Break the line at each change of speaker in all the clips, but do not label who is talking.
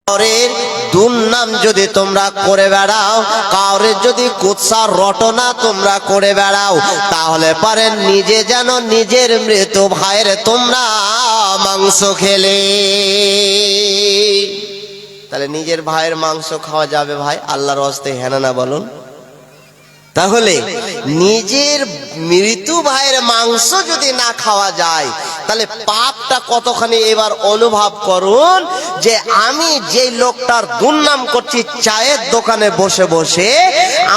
কাউরের দুর্নাম যদি তোমরা করে বেড়াও, কাউরের যদি কুৎসা রটনা তোমরা করে বেড়াও, তাহলে পারে নিজে যেন নিজের মৃত ভাইয়ের তোমরা মাংস খেলে। তাহলে নিজের ভাইয়ের মাংস খাওয়া যাবে ভাই? আল্লাহর ওয়াস্তে হ্যাঁ না বলুন। তাহলে নিজের মৃত্যু ভাইয়ের মাংস যদি না খাওয়া যায়, তাহলে পাপটা কতখানি এবার অনুভব করুন। যে আমি যে লোকটার দুর্নাম করছি চায়ের দোকানে বসে বসে,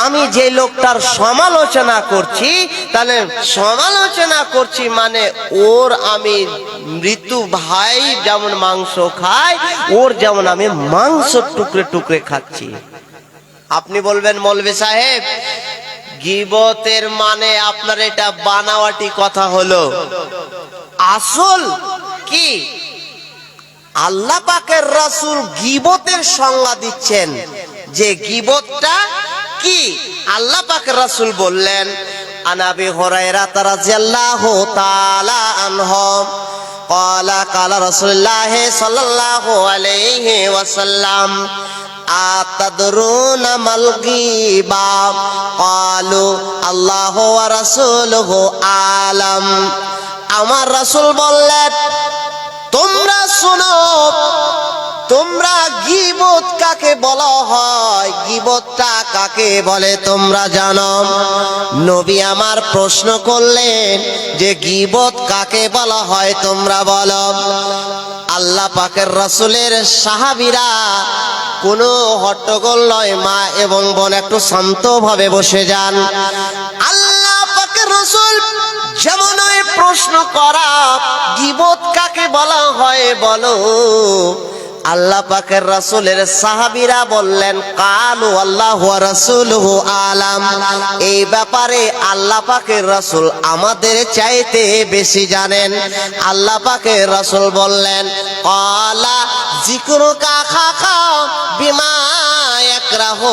আমি যে লোকটার সমালোচনা করছি, তাহলে সমালোচনা করছি মানে ওর আমি মৃত্যু ভাই যেমন মাংস খায়, ওর যেমন আমি মাংস টুকরে টুকরে খাচ্ছি। আপনি বলবেন মৌলভী সাহেব গীবতের মানে আপনার এটা বানাওয়াটি কথা হলো। আসল কি আল্লাহ পাকের রাসূল গীবতের সংজ্ঞা দিচ্ছেন যে গীবতটা কি। আল্লাহ পাকের রাসূল বললেন, আনাবি হুরায়রা রাদিয়াল্লাহু তাআলা আনহু ক্বালা ক্বালা রাসূলুল্লাহ সাল্লাল্লাহু আলাইহি ওয়াসাল্লাম আতাদরুনা মাল গীবা ক্বালু আল্লাহু ওয়া রাসূলুহু আলাম। আমার রাসূল বললেন, তোমরা শোনো, তোমরা গীবত কাকে বলা হয়, গীবতটা কাকে বলে তোমরা জানো? নবী আমার প্রশ্ন করলেন যে গীবত কাকে বলা হয় তোমরা বলো। আল্লাহ পাকের রাসূলের সাহাবীরা কোনো হট্টগোল নয়, মা এবং বোন একটু শান্তভাবে বসে যান। আল্লাহ পাকের রাসূল যেমন প্রশ্ন করা গীবত কাকে বলা হয় বলো, আল্লাহ পাকের রাসূলের সাহাবীরা বললেন কালু আল্লাহু ওয়া রাসূলুহু আলাম। এই ব্যাপারে আল্লাহ পাকের রাসূল আমাদের চাইতে বেশি জানেন। আল্লাহ পাকের রাসূল বললেন ক্বালা যিকরুকা খাখা বিমা ইয়াকরাহু।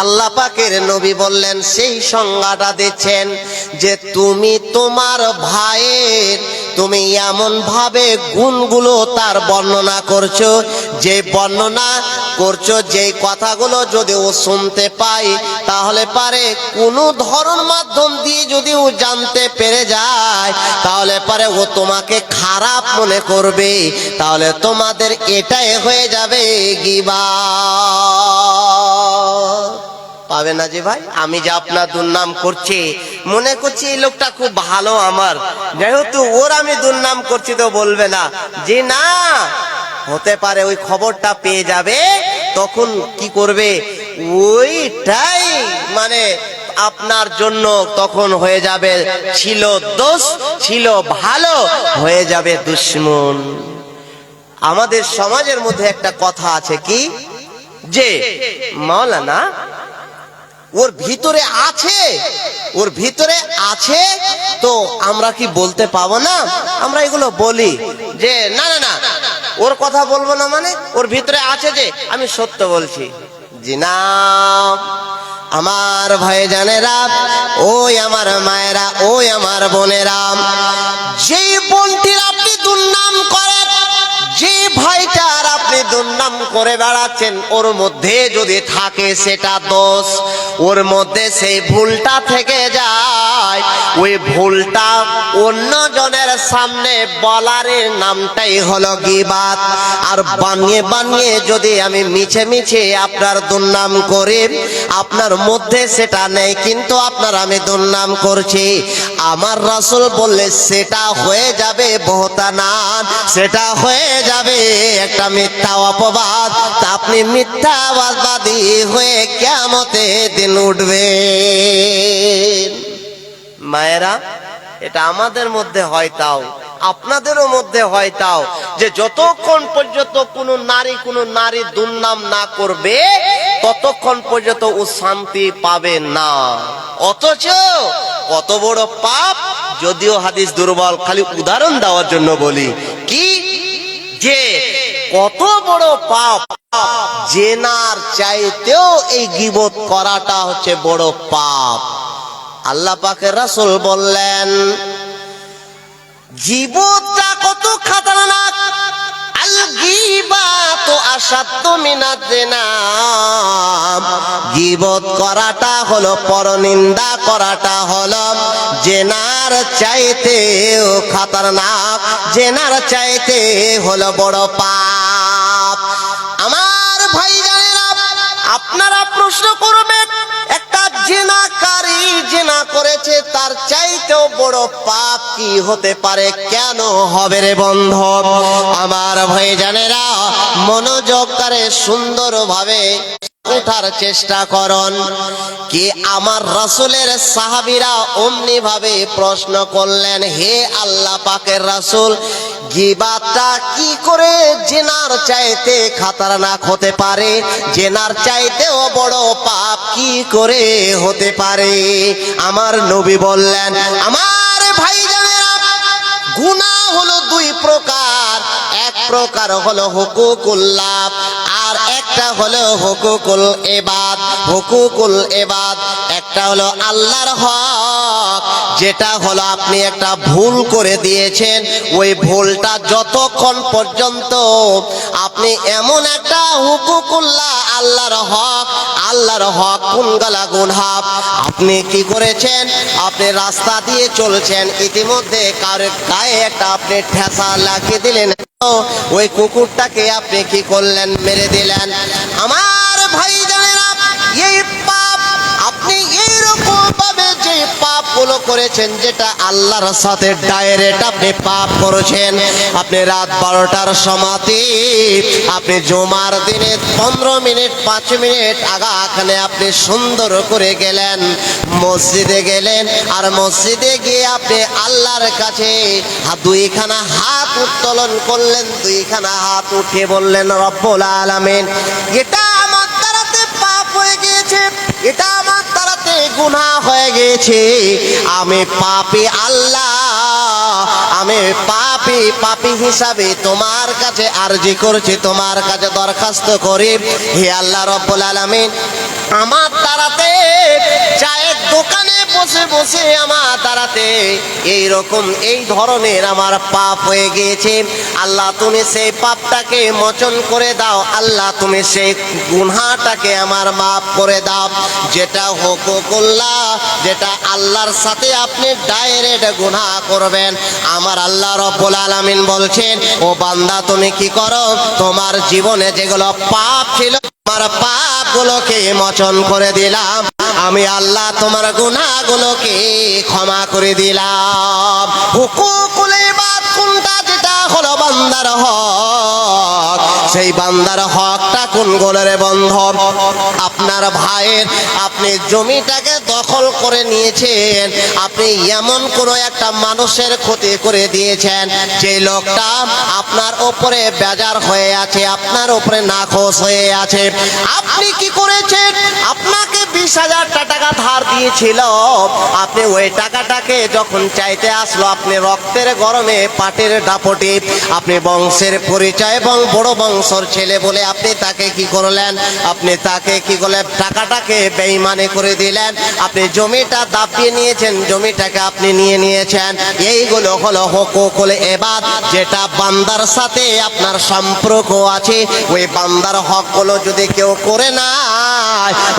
আল্লাহ পাকের নবী বললেন, সেই সংজ্ঞাটা দিচ্ছেন যে তুমি তোমার ভাইয়ের তুমি এমন ভাবে গুণগুলো তার বর্ণনা করছো, যে বর্ণনা করছো যে কথাগুলো যদি ও শুনতে পায়, তাহলে পারে কোনো ধরন মাধ্যম দিয়ে যদি ও জানতে পেরে যায়, তাহলে পারে ও তোমাকে খারাপ মনে করবে। তাহলে তোমাদের এটাই হয়ে যাবে গীবত। পাবে না যে ভাই আমি যে আপনার দুর্নাম করছি, মনে করছি এই লোকটা খুব ভালো, আমার যেহেতু ওর আমি দুর্নাম করছি তো বলবে না যে না, হতে পারে ওই খবরটা পেয়ে যাবে, তখন কি করবে ওইটাই মানে আপনার জন্য তখন হয়ে যাবে, ছিল দোষ ছিল ভালো হয়ে যাবে দুশমন। আমাদের সমাজের মধ্যে একটা কথা আছে কি, যে মাওলানা ওর ভিতরে আছে, ওর ভিতরে আছে তো আমরা কি বলতে পাবো না? আমরা এগুলো বলি যে না না না ওর কথা বলবো না, মানে ওর ভিতরে আছে যে আমি সত্য বলছি। জি না আমার ভাইজানেরা, ওই আমার মায়েরা, ওই আমার বোনেরা, যেই বোনটির আপনি দুর্নাম করেন, যে ভাইটার আপনি দুর্নাম করে বেড়াচ্ছেন, ওর মধ্যে যদি থাকে সেটা দোষ, ওর মধ্যে সেই ভুলটা থেকে যায়, ওই ভুলটা অন্য জনের সামনে বলারের নামটাই হলো গীবত। আর বানিয়ে বানিয়ে যদি আমি মিছে মিছে আপনার দুর্নাম করি, আপনার মধ্যে সেটা নেই কিন্তু আপনার আমি দুর্নাম করছি, আমার রাসূল বললে সেটা হয়ে যাবে বহতানান, সেটা হয়ে যাবে একটা মিথ্যা অপবাদ। তা আপনি মিথ্যাবাদী হয়ে কিয়ামতের দিন উঠবেন। মায়েরা, এটা আমাদের মধ্যে হয় তাও, আপনাদেরও মধ্যে হয় তাও, যে যতক্ষণ পর্যন্ত কোনো নারী দুর্নাম না করবে ততক্ষণ পর্যন্ত ও শান্তি পাবে না। অথচ কত বড় পাপ, যদিও হাদিস দুর্বল, খালি উদাহরণ দেওয়ার জন্য বলি কি, যে কত বড় পাপ, জেনার চাইতেও এই গীবত করাটা হচ্ছে বড় পাপ। আল্লাহ পাকের রাসূল বললেন গীবতটা কত খতরনাক। আল গীবাত আশাদ্দু মিনাজ জিনা। গীবত করাটা হলো, পরনিন্দা করাটা হলো জেনার চাইতেও খতরনাক, জেনার চাইতে হলো বড় পাপ। আমার ভাইজানেরা, আপনারা প্রশ্ন করবেন, একটা জিনাকারী জিনা করেছে, তার চাইতেও বড় পাপ কি হতে পারে? কেন হবে রে বন্ধু? আমার ভাইজানেরা, মনোযোগ করে সুন্দরভাবে উঠার চেষ্টা করুন। কি আমার রাসূলের সাহাবীরা অমনি ভাবে প্রশ্ন করলেন, হে আল্লাহ পাকের রাসূল, গীবাতটা কি করে জিনার চাইতে খতরনাক হতে পারে? জিনার চাইতেও বড় পাপ কি করে হতে পারে? আমার নবী বললেন, আমার ভাইজানেরা, গুনাহ হলো দুই প্রকার। এক প্রকার হলো হুকুকুল্লাহ, আর একটা হলো হুকুকুল ইবাদ। হুকুকুল ইবাদ একটা হলো আল্লাহর হক, যেটা হলো আপনি একটা ভুল করে দিয়েছেন, ওই ভুলটা যতক্ষণ পর্যন্ত আপনি এমন একটা হুকুকুল্লাহ, আল্লাহর হক কোনগুলা গুনাহ আপনি কি করেছেন? আপনি রাস্তা দিয়ে চলছেন, ইতিমধ্যে কারোর গায়ে একটা আপনি ঠেসা লাগিয়ে দিলেন, ওই কুকুরটাকে আপনি কি করলেন? মেরে দিলেন। আমার ভাইজানেরা, এই পাপ আপনি এইরকম ভাবে যে পাপগুলো করেছেন, যেটা আল্লাহর সাথে ডাইরেক্ট আপনি পাপ করেছেন। আপনি রাত 12টার সময়তে আপনি জুমার দিনে 15 মিনিট 5 মিনিট আগাখানে আপনি সুন্দর করে গেলেন, মসজিদে গেলেন, আর মসজিদে গিয়ে আপনি আল্লাহর কাছে দুইখানা হাত উত্তোলন করলেন, দুইখানা হাত উঠে বললেন, রব্বুল আলামিন, এটা আমার দ্বারাতে পাপ হয়ে গিয়েছে, এটা আমার দ্বারাতে গুনাহ হয়ে গিয়েছে, আমি পাপী আল্লাহ, আমি পাপী হিসাবে তোমার কাছে আরজি করছি, তোমার কাছে দরখাস্ত করি, হে আল্লাহ রব্বুল আলামিন, আমার দ্বারাতে চায়ের দোকানে বসে বসে আমার দ্বারাতে এইরকম এই ধরনের আমার পাপ হয়ে গিয়েছে, আল্লাহ তুমি সেই পাপটাকে মোচন করে দাও, আল্লাহ তুমি সেই গুনাহটাকে আমার মাফ করে দাও। যেটা হুকুকুল্লাহ, যেটা আল্লাহর সাথে আপনি ডাইরেক্ট গুনাহ করবেন, আমার আল্লাহ রব্বুল আলামিন বলছেন, ও বান্দা তুমি কি করো? তোমার জীবনে যেগুলো পাপ ছিল, তোমার পাপগুলোকে মোচন করে দিলাম, আমি আল্লাহ তোমার গুনাহগুলোকে ক্ষমা করে দিলাম। হুকুকুল ইবাদ কোনটা? যেটা হলো বান্দার হক। সেই বান্দার হকটা কোন গোলের বন্ধু? আপনার ভাইয়ের আপনি জমিটাকে দখল করে নিয়েছেন, আপনি এমন কোন একটা মানুষের ক্ষতি করে দিয়েছেন, যে লোকটা আপনার উপরে বেজার হয়ে আছে, আপনার উপরে নাখোশ হয়ে আছে। আপনি কি করেছেন? আপনাকে 20,000 টাকা ধার দিয়েছিল, আপনি ওই টাকাটাকে যখন চাইতে আসলো, আপনি রক্তের গরমে পাটের দাপটে আপনি বংশের পরিচয় এবং বড় বংশের ছেলে বলে আপনি তাকে কি করলেন? আপনি তাকে কি করলেন? টাকাটাকে বেঈমানি করে দিলেন, আপনি জমিটা দাপিয়ে নিয়েছেন, জমিটাকে আপনি নিয়ে নিয়েছেন। এইগুলো হলো হুকুকুল ইবাদ, যেটা বান্দার সাথে আপনার সম্পর্ক আছে। ওই বান্দার হকগুলো যদি কেউ করে না,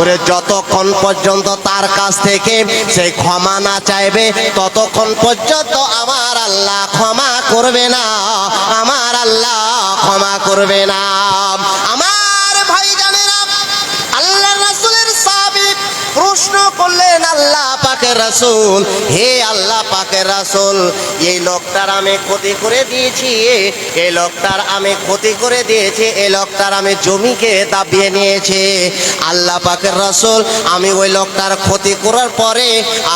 ওরে যতক্ষণ পর্যন্ত তার কাছ থেকে সেই ক্ষমা না চাইবে, ততক্ষণ পর্যন্ত আমার আল্লাহ ক্ষমা করবে না, আমার আল্লাহ ক্ষমা করবে না। আমার ভাইজানেরা, আল্লাহ রাসূলের সাহাবী প্রশ্ন করলেন, আল্লাহ পাকের রাসূল, হে আল্লাহ পাকের রাসূল, এই লোকটার আমি ক্ষতি করে দিয়েছি, এই লোকটার আমি ক্ষতি করে দিয়েছি, এই লোকটার আমি জমিকে দাবিয়ে নিয়েছি। আল্লাহ পাকের রাসূল, আমি ওই লোকটার ক্ষতি করার পরে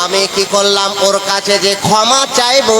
আমি কি করলাম? ওর কাছে যে ক্ষমা চাইবো,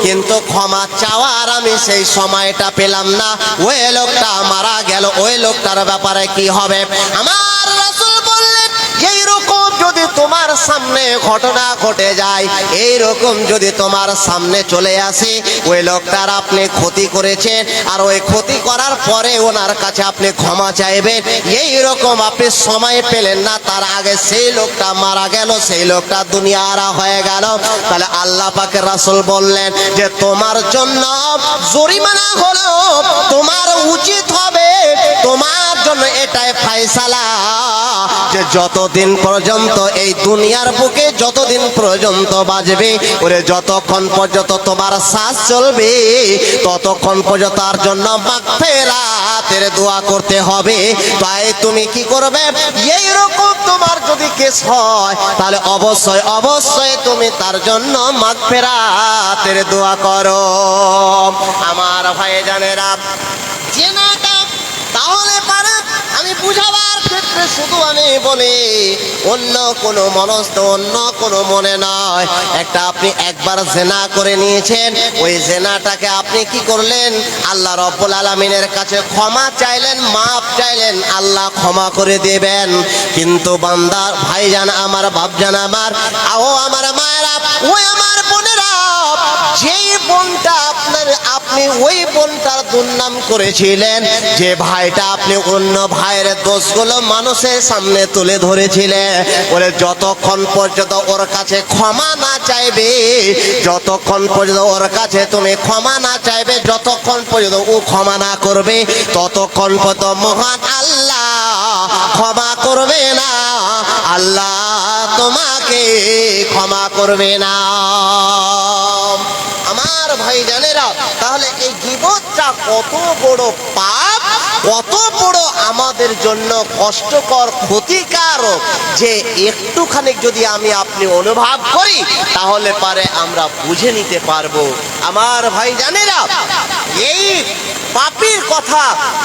কিন্তু ক্ষমা চাওয়ার আমি সেই সময়টা পেলাম না, ওই লোকটা মারা গেল, ওই লোকটার ব্যাপারে কি হবে? আমার রাসূল বললেন, এইরকম যদি তোমার সামনে ঘটনা ঘটে যায়, এইরকম যদি তোমার সামনে চলে আসে, ওই লোকটার আপনি ক্ষতি করেছেন, আর ওই ক্ষতি করার পরে ওনার কাছে আপনি ক্ষমা চাইবেন, এইরকম আপনি সময় পেলেন না, তার আগে সেই লোকটা মারা গেল, সেই লোকটা দুনিয়ারা হয়ে গেল, তাহলে আল্লাহ পাকের রাসূল বললেন যে তোমার জন্য জরিমানা হলো, তোমার উচিত হবে তোমার এটাই ফায়সালা যে যতদিন পর্যন্ত এই দুনিয়ার বুকে যতদিন পর্যন্ত বাজবে ওরে, যতক্ষণ পর্যন্ত তোমার শ্বাস চলবে ততক্ষণ পর্যন্ত তার জন্য মাগফিরাতের দোয়া করতে হবে। তাই তুমি কি করবে, এইরকম তোমার যদি কেস হয় তাহলে অবশ্যই অবশ্যই তুমি তার জন্য মাগফিরাতের দোয়া করো। আমার ভাইজানেরা, জেনাটা তাহলে পারে আমি বুঝাবার ক্ষেত্রে শুধু আমি বলি, অন্য কোনো মনস্থ অন্য কোনো মনে নয়। একটা আপনি একবার জেনা করে নিয়েছেন, ওই জেনাটাকে আপনি কি করলেন, আল্লাহ রব্বুল আলামিনের কাছে ক্ষমা চাইলেন, মাপ চাইলেন, আল্লাহ ক্ষমা করে দেবেন। কিন্তু বান্দার ভাইজান আমার, বাপজান আমার, ও আমার মায়েরা, ওই আমার বোনেরা, যেই বোনটা আপনি ওই বোনটার দুর্নাম করেছিলেন, যে ভাইটা আপনি অন্য ভাইয়ের দোষগুলো মানুষের সামনে তুলে ধরেছিলেন, বলে যতক্ষণ পর্যন্ত ওর কাছে ক্ষমা না চাইবে, যতক্ষণ পর্যন্ত ওর কাছে তুমি ক্ষমা না চাইবে, যতক্ষণ পর্যন্ত ও ক্ষমা না করবে, ততক্ষণ পর্যন্ত মহান আল্লাহ ক্ষমা করবে না, আল্লাহ তোমাকে ক্ষমা করবে না। আমার ভাইজানেরা, তাহলে এই গীবতটা কত বড় পাপ, কত বড় আমাদের জন্য কষ্টকর, ক্ষতিকারক, যে একটুখানি যদি আমি আপনি অনুভব করি তাহলে পারে আমরা বুঝে নিতে পারবো। আমার ভাইজানেরা, এই পাপীর কথা,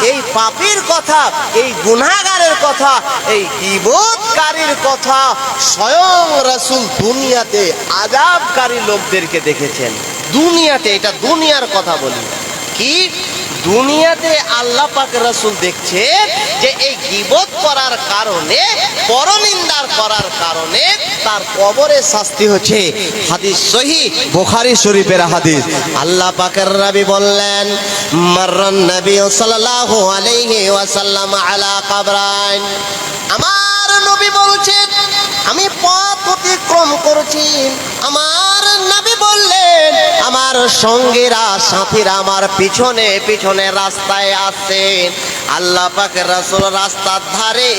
এই পাপীর কথা, এই গুনাহগারের কথা, এই গীবতকারীর কথা স্বয়ং রাসূল দুনিয়াতে আযাবকারী লোকদেরকে দেখেছেন। দুনিয়াতে, এটা দুনিয়ার কথা বলি, কি দুনিয়াতে আল্লাহ পাক রাসূল দেখছে যে এই গীবত করার কারণে, পরনিন্দার করার কারণে তার কবরে শাস্তি হচ্ছে। হাদিস সহিহ বুখারী শরীফের হাদিস। আল্লাহ পাকের নবী বললেন, মাররান নবী সাল্লাল্লাহু আলাইহি ওয়াসাল্লাম আলা কবরাইন। আমার নবী বলছেন, আমি পথ অতিক্রম করছি, আমার নবী বললেন, আমার সঙ্গীরা সাথীরা আমার পিছনে পিছনে রাস্তায় আসছেন। আল্লাহ পাকের রাসূল রাস্তার ধারে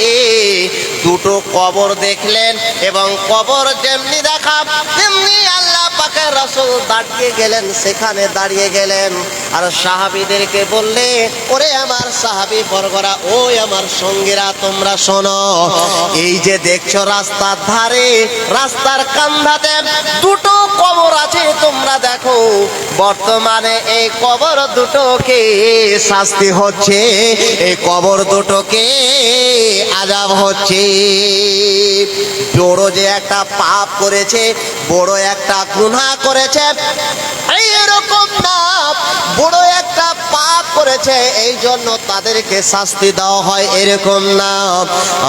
দুটো কবর দেখলেন, এবং কবর যেমনি দেখা তেমনি আল্লাহ পাকের রাসূল দাঁড়িয়ে গেলেন, সেখানে দাঁড়িয়ে গেলেন। আর সাহাবীদেরকে বললে, ওরে আমার সাহাবী বর্গরা, ওই আমার সঙ্গীরা, তোমরা শোনো, এই যে দেখছো রাস্তার ধারে, রাস্তার কান্ধাতে দুটো কবর আছে, তোমরা দেখো, বর্তমানে এই কবর দুটোকে শাস্তি হচ্ছে, এই কবর দুটোকে আযাব হচ্ছে। বড় যে একটা পাপ করেছে, বড় একটা গুনাহ করেছে, এইরকম না, বড় একটা পাপ করেছে এই জন্য তাদেরকে শাস্তি দেওয়া হয়, এরকম না।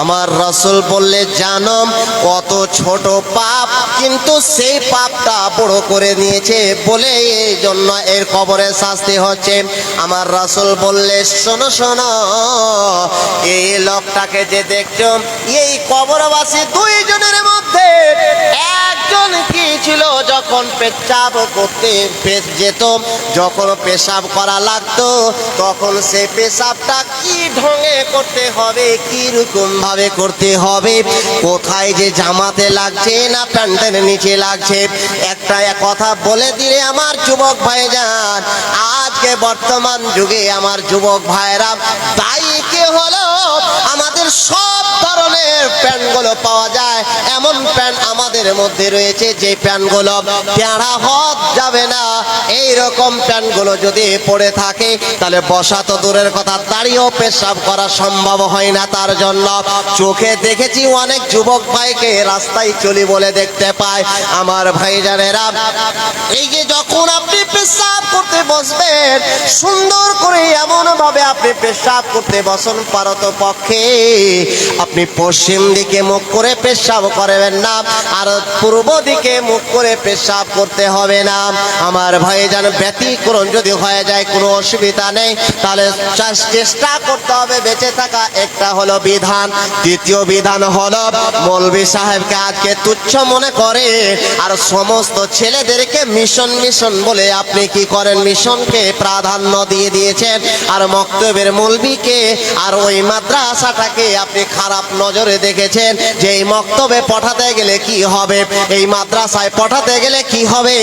আমার রাসূল বললে, জানো কত ছোট পাপ, কিন্তু সেই পাপটা বড় করে নিয়েছে বলে এই জন্য এর কবরে শাস্তি হচ্ছে। আমার রাসূল বললে, শোনো শোনো, এই লোকটাকে যে দেখছো, এই কবরবাসী দুইজনের মধ্যে একজন কি ছিল, যখন পেশাব করতে যেত, যখন পেশাব করা লাগতো, তখন সে পেশাবটা কি ঢঙে করতে হবে, কি রকম ভাবে করতে হবে, কোথায় যে জামাতে লাগছে না প্যান্টের নিচে লাগছে, একটা কথা বলে দিলে আমার যুবক ভাইজান, আজকে বর্তমান যুগে আমার যুবক ভাইরা, বাইকে হলো আমাদের সব ধরনের প্যান্টগুলো পাওয়া যায়। এমন প্যান্ট আমাদের মধ্যে রয়েছে যে প্যান্টগুলো পেঁড়া হওয়া যাবে না, এই রকম প্যান্টগুলো যদি পরে থাকে তাহলে বসা তো দূরের কথা, দাঁড়িয়েও পেশাব করা সম্ভব হয় না। তার জন্য চোখে দেখেছি অনেক যুবক ভাইকে রাস্তায় চলি বলে দেখতে পাই। আমার ভাইজানেরা, এই যে যখন আপনি পেশাব করতে বসবেন, সুন্দর করে এমন ভাবে আপনি পেশাব করতে বসুন, পারত পক্ষে আপনি পশ্চিম দিকে মুখ করে পেশাব করবেন না, আর আর পূর্ব দিকে মুখ করে পেশাব করতে হবে না। আমার ভাইজান ব্যতিক্রম যদি হয়ে যায় কোনো অসুবিধা নেই, তাহলে চেষ্টা করতে হবে বেঁচে থাকা। একটা হলো বিধান, দ্বিতীয় বিধান হলো মৌলভী সাহেবকে আজকে তুচ্ছ মনে করে আর সমস্ত ছেলেদেরকে মিশন মিশন বলে আপনি কি করেন, মিশনকে প্রাধান্য দিয়ে দিয়েছেন আর মক্তবের মৌলভীকে আর ওই মাদ্রাসাটাকে আপনি খারাপ নজরে দেখেছেন যে এই মক্তবে পাঠাতে গেলে কি হবে, এই মাদ্রাসায় পাঠাতে গেলে কি হবে।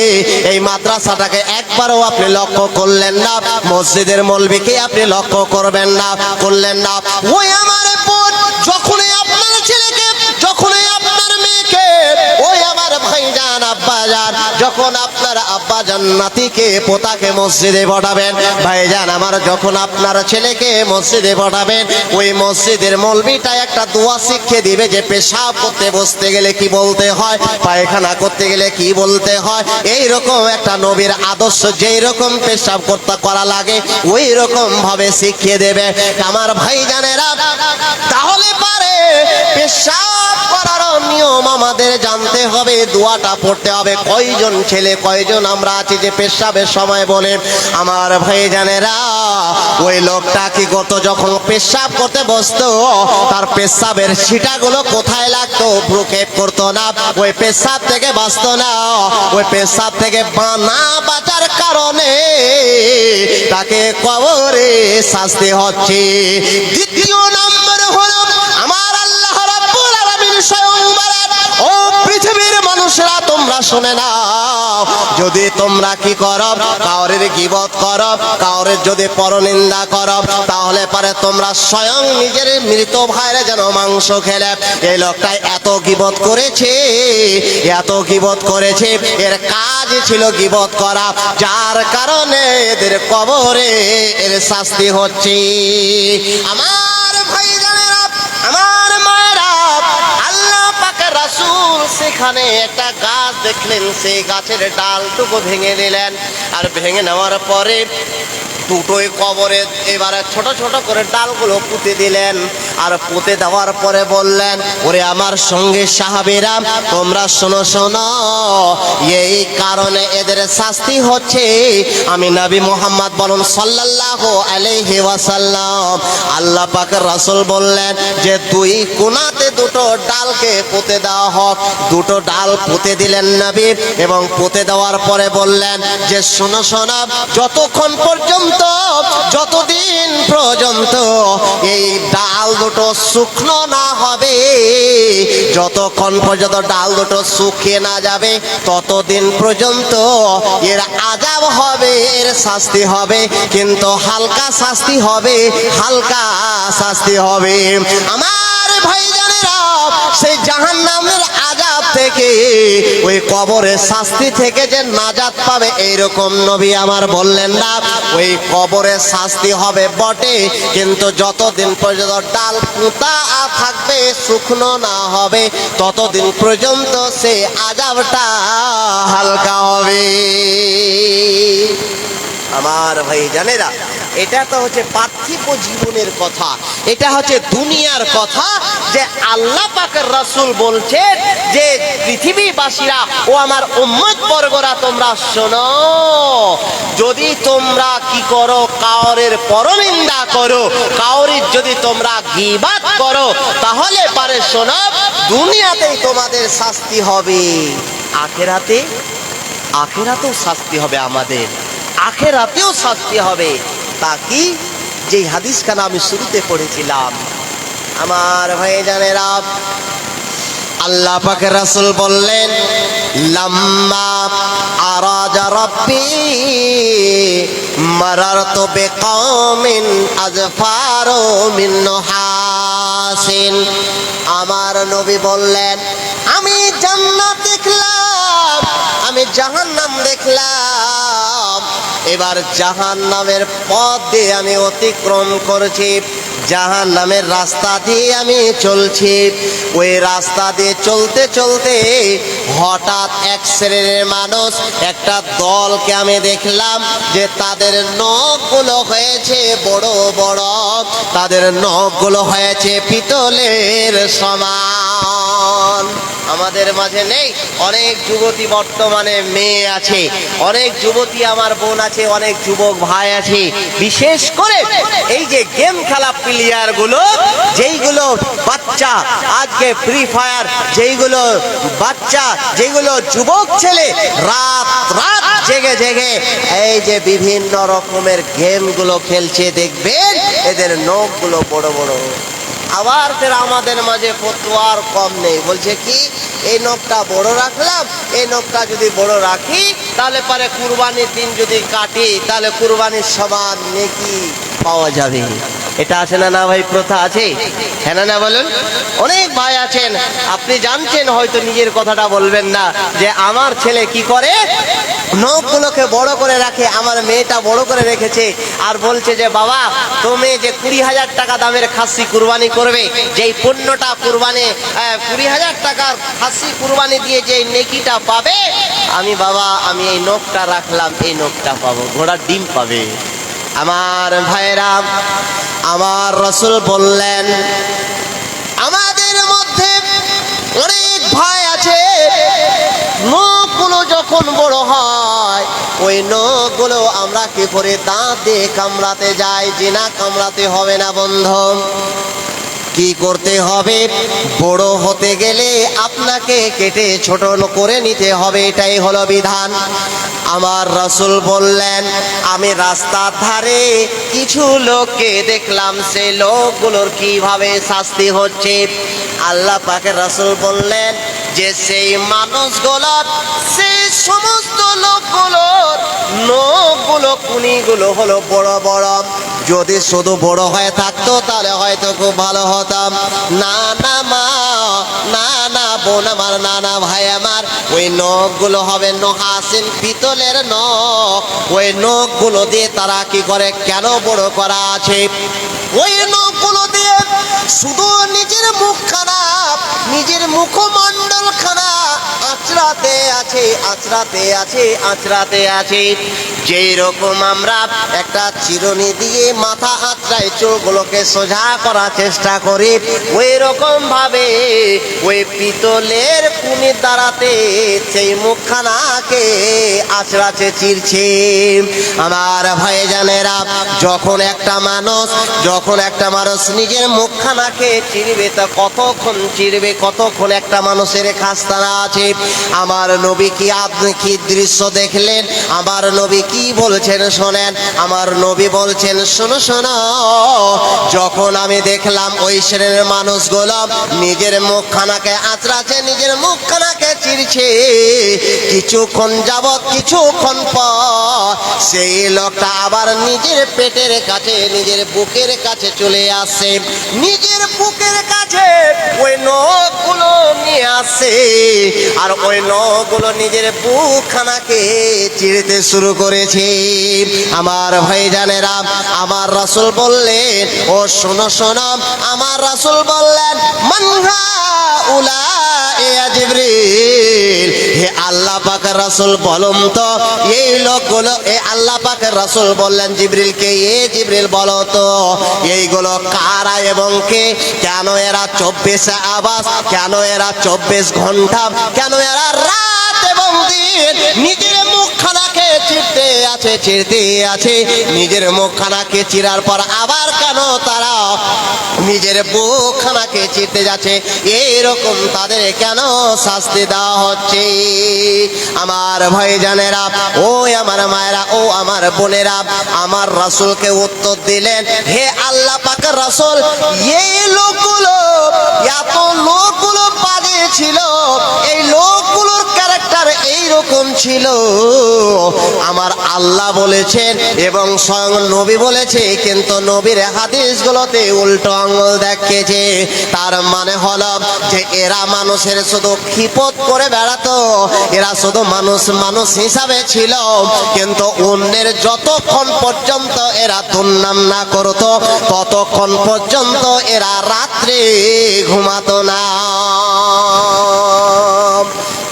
এই মাদ্রাসাটাকে একবারও আপনি লক্ষ্য করলেন না, মসজিদের মৌলভীকে আপনি লক্ষ্য করবেন না, করলেন না। ওই আমার বোন, যখনই আপনার ছেলেকে, যখনই আপনার মেয়েকে, ওই আমার ভাইজান আব্বাজান, যখন আপনার আব্বাজান নাতিকে পোতাকে মসজিদে পাঠাবেন, ভাইজান আমার যখন আপনার ছেলেকে মসজিদে পাঠাবেন, ওই মসজিদের মৌলভীটা একটা দোয়া শিখিয়ে দিবে যে পেশাব করতে বসতে গেলে কি বলতে হয়, পায়খানা করতে গেলে কি বলতে হয়। এই রকম একটা নবীর আদর্শ, যেই রকম পেশাব করতে করা লাগে ওই রকম ভাবে শিখিয়ে দেবে আমার ভাইজানেরা। তাহলে পারে পেশাব করার নিয়ম আমাদের জানতে হবে, দোয়াটা পড়তে হবে। কয়জন ছেলে, কয়জন আমরা আছি যে পেশাবের সময় বলে আমার ভাইজানেরা, ওই লোকটা কি করতো, যখন পেশাব করতে বসতো তার পেশাবের ছিটাগুলো কোথায় লাগতো, ভ্রুক্ষেপ করতো না, ওই পেশাব থেকে বাঁচতো না। ওই পেশাব থেকে না বাঁচার কারণে তাকে কবরে শাস্তি হচ্ছে। দ্বিতীয় নম্বর হলো আমার আল্লাহ রাব্বুল আলামিন স্বয়ং বলেন, ও পৃথিবীর মানুষরা তোমরা শুনে নাও, যদি তোমরা কি করো, কাউরের গীবত করো, কাউরের যদি পরনিন্দা করো, তাহলে পারে তোমরা স্বয়ং নিজের মৃত ভাইয়ের যেন মাংস খেলে। এই লোকটা এত গীবত করেছে, এত গীবত করেছে, এর কাজ ছিল গীবত করা, যার কারণে এদের কবরে এর শাস্তি হচ্ছে। আমার ভাইজানেরা, আমার মায়েরা, আল্লাহ পাকের রাসূল সেখানে একটা গাছ দেখলেন, সেই গাছের ডালটুকু ভেঙে নিলেন আর ভেঙে নেওয়ার পরে দুটোই কবরে এবারে ছোট ছোট করে ডালগুলো পুঁতে দিলেন। আর পুঁতে দেওয়ার পরে বললেন, ওরে আমার সঙ্গে সাহাবীরা তোমরা শোনো শোনো, এই কারণে এদের শাস্তি হচ্ছে। আমি নবী মুহাম্মদ বলুন সাল্লাল্লাহু আলাইহি ওয়াসাল্লাম, আল্লাহ পাকের রাসূল বললেন যে দুই কোণাতে দুটো ডালকে পুঁতে দেওয়া হোক। দুটো ডাল পুঁতে দিলেন নবী এবং পুঁতে দেওয়ার পরে বললেন যে শোনো শোনো, যতক্ষণ পর্যন্ত, যতদিন পর্যন্ত এই ডাল দুটো শুকনো না হবে, যতক্ষণ পর্যন্ত ডাল দুটো শুকিয়ে না যাবে, ততদিন পর্যন্ত এর আযাব হবে, এর শাস্তি হবে, কিন্তু হালকা শাস্তি হবে, হালকা শাস্তি হবে। আমার ভাইজানেরা, সেই জাহান্নামের আযাব থেকে, ওই কবরের শাস্তি থেকে যে নাজাত পাবে এইরকম নবী আমার বললেন না। ওই কবরের শাস্তি হবে বটে, কিন্তু যতদিন পর্যন্ত ডাল পুঁতা থাকবে, শুকনো না হবে, ততদিন পর্যন্ত সে আযাবটা হালকা হবে। আমার ভাইজানেরা, এটা তো হচ্ছে পার্থিব জীবনের কথা, এটা হচ্ছে দুনিয়ার কথা, যে আল্লাহ পাকের রাসূল বলছেন যে পৃথিবীবাসীরা ও আমার উম্মত বর্গরা তোমরা শোনো, যদি তোমরা কি করো, কাউরের পরনিন্দা করো, কাউরির যদি তোমরা গীবত করো, তাহলে পারে শোনো, দুনিয়াতেই তোমাদের শাস্তি হবে, আখিরাতে, আখিরাতেও শাস্তি হবে, আমাদের আখিরাতেও শাস্তি হবে। তা কি, যে হাদিসখানা আমি শুরুতে পড়েছিলাম আমার ভাইজানেরা, আল্লাহ পাকের রাসূল বললেন, লাম্মা আরাজা রাব্বি মারারতু বিকাওমিন আজফারু মিন নুহাসিন। আমার নবী বললেন, আমি জান্নাত দেখলাম, আমি জাহান্নাম দেখলাম, এবার জাহান্নামের পথ দিয়ে আমি অতিক্রম করছি, জাহান্নামের রাস্তা দিয়ে আমি চলছি। ওই রাস্তা দিয়ে চলতে চলতে হঠাৎ এক শ্রেণীর মানুষ, একটা দলকে আমি দেখলাম যে তাদের নখগুলো হয়েছে বড় বড়, তাদের নখগুলো হয়েছে পিতলের সমান। আমাদের মাঝে নেই। অনেক যুবতী বর্তমানে মেয়ে আছে, অনেক যুবতী আমার বোন আছে, অনেক যুবক ভাই আছে। বিশেষ করে এই যে গেম খেলা প্লেয়ার গুলো, যেইগুলো বাচ্চা আজকে ফ্রি ফায়ার, যেইগুলো বাচ্চা, যেগুলো যুবক ছেলে রাত রাত জেগে জেগে এই যে বিভিন্ন রকমের গেম গুলো খেলছে, দেখবেন এদের নখগুলো বড় বড়। আবার ফের আমাদের মাঝে ফতোয়ার কম নেই, বলছে কি এই নখটা বড় রাখলাম, এই নখটা যদি বড় রাখি তাহলে পরে কুরবানির দিন যদি কাটি তাহলে কুরবানির সমান নেকি পাওয়া যাবে। এটা আছে না না ভাই, প্রথা আছে, হ্যাঁ না না বলুন। অনেক ভাই আছেন, আপনি জানছেন হয়তো নিজের কথাটা বলবেন না, যে আমার ছেলে কি করে নখগুলোকে বড় করে রাখে, আমার মেয়েটা বড় করে রেখেছে, আর বলছে যে বাবা তুমি যে 20,000 টাকা দামের খাসি কুরবানি করবে, যেই পণ্যটা কুরবানি 20,000 টাকার খাসি কুরবানি দিয়ে যে নেকিটা পাবে, আমি বাবা আমি এই নখটা রাখলাম, এই নখটা পাবো, ঘোড়ার ডিম পাবে। আমার ভাইরা, আমার রাসূল বললেন আমাদের মধ্যে অনেক ভাই আছে নখগুলো যখন বড় হয় ওই নখগুলো আমরা কি করে দাঁত দিয়ে কামড়াতে যাই, জিনা কামড়াতে হবে না বন্ধু। কি করতে হবে, বড় হতে গেলে আপনাকে কেটে ছোট করে নিতে হবে, এটাই হলো বিধান। আমার রাসূল বললেন আমি রাস্তার ধারে কিছু লোককে দেখলাম, সেই লোকগুলোর কিভাবে শাস্তি হচ্ছে। আল্লাহ পাকের রাসূল বললেন যে সেই মানুষগুলো, সেই সমস্ত লোকগুলোর নখগুলো কুনিগুলো হলো বড় বড়। যদি শুধু বড় হয়ে থাকতো তাহলে হয়তো খুব ভালো হতাম। না না মা, না না বোন আমার, না না ভাই আমার, ওই নখগুলো হবে নহাসিন, পিতলের নখ। ওই নখগুলো দিয়ে তারা কি করে, কেন বড় করা আছে, ওই নখগুলো দিয়ে শুধু নিজের মুখখানা, নিজের মুখমণ্ডল খানা আঁচড়াতে আছে, আঁচড়াতে আছে, আঁচড়াতে আছে। যেই রকম আমরা একটা চিরুনি দিয়ে মাথা আঁচড়াই চোখগুলোকে সোজা করার চেষ্টা করি, ওই রকম ভাবে ওই পিতলের কুনির দ্বারাতে সেই মুখখানাকে আঁচড়াচ্ছে, চিরছে। আমার ভাইজানেরা, যখন একটা মানুষ নিজের মুখখানাকে চিরবে তা কতক্ষণ চিরবে, কতক্ষণ একটা মানুষের খাস্তানা আছে। আমার নবী কি, আপনি কি দৃশ্য দেখলেন, আমার নবী কি বলছেন শোনেন। আমার নবী বলছেন শোনো শোনো, যখন আমি দেখলাম ওই শ্রেণীর মানুষগুলো নিজের মুখখানাকে আঁচড়াচ্ছে, নিজের মুখখানাকে চিরছে, কিছুক্ষণ যাবৎ, কিছুক্ষণ পর সেই লোকটা আবার নিজের পেটের কাছে, নিজের বুকের কাছে চলে আসে, নিজের বুকের কাছে ওই নখগুলো নিয়ে আসে, আর ওই নখগুলো নিজের বুকখানাকে চিরতে শুরু করেছে। আমার ভাইজানেরা, আমার রাসূল বললেন ও শোনো শোনো, আমার রাসূল বললেন মানহা উলা ইয়া জিবরিল, হে আল্লাহ পাকের রাসূল বলুন তো এই লোকগুলো, এ আল্লাহ পাকের রাসূল বললেন জিবরিলকে, এ জিবরিল বলো তো এইগুলো কারা এবং কে, কেন এরা 24 আওয়াজ, কেন এরা 24 ঘন্টা, কেন এরা রাত এবং দিন নিজের মুখখানাকে চিরতে আছে, চিরতে আছে, নিজের মুখখানাকে চিরার পর আবার কেন তারা নিজের বুকখানাকে চিরতে যাচ্ছে, এইরকম তাদের কেন শাস্তি দেওয়া হচ্ছে। আমার ভাইজানেরা, ও আমার মায়েরা, ও আমার বোনেরা, আমার রাসূলকে উত্তর দিলেন হে আল্লাহ পাকের রাসূল, এই লোকগুলো, এত লোকগুলো বাজে ছিল, এই লোকগুলোর ক্যারেক্টার এইরকম ছিল, আমার আল্লাহ বলেছেন এবং স্বয়ং নবী বলেছে, কিন্তু নবীর হাদিসগুলোতে উল্টো আঙুল দেখিয়েছে। তার মানে হলো যে এরা মানুষের শুধু খিপত করে বেড়াতো, এরা শুধু মানুষ হিসাবে ছিল, কিন্তু অন্যের যতক্ষণ পর্যন্ত এরা দুর্নাম না করতো ততক্ষণ পর্যন্ত এরা রাত্রে ঘুমাতো না।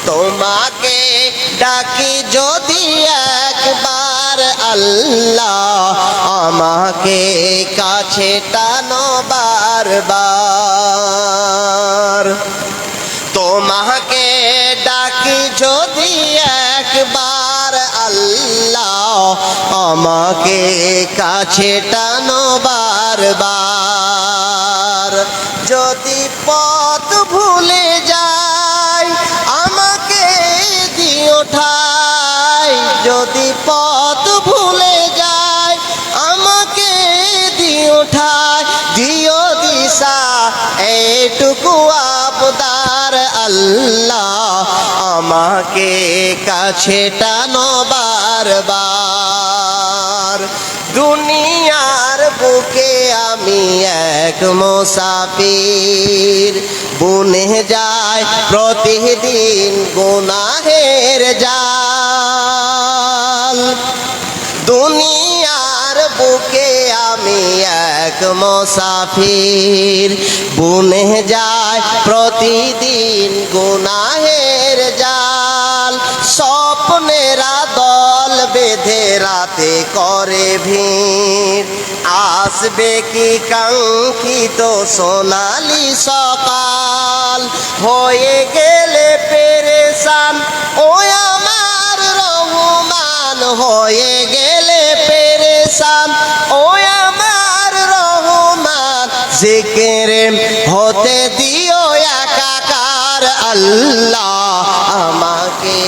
তোমাকে ডাকি যদি একবার আল্লাহ, আমাকে কাছে টানো বারবার, তোমাকে ডাকি যদি একবার আল্লাহ, আমাকে কাছে টানো বারবার। যদি পথ ভুলে যাই আমাকে দিও ঠাই, যদি পথ ভুলে যাই আমাকে দিও ঠাই, দিও দিশা এইটুকু আবদার আল্লাহ, আমাকে কাছে টানো বারবার। দুনিয়ার বুকে আমি এক মুসাফির, বুনে যায় প্রতিদিন গুনাহের জাল। দুনিয়ার বুকে আমি এক মুসাফির, বুনে যায় প্রতিদিন গুনাহের জাল। স্বপ্নেরা দল বেঁধে রাতে করে ভিড়, আসবে কি কাঙ্ক্ষিত সোনালি সকাল। হয়ে গেলে পেরেশান ও আমার রহমান, হয়ে গেলে পেরেশান ও আমার রহমান। জিকিরে হতে দিও একাকার আল্লাহ, আমাকে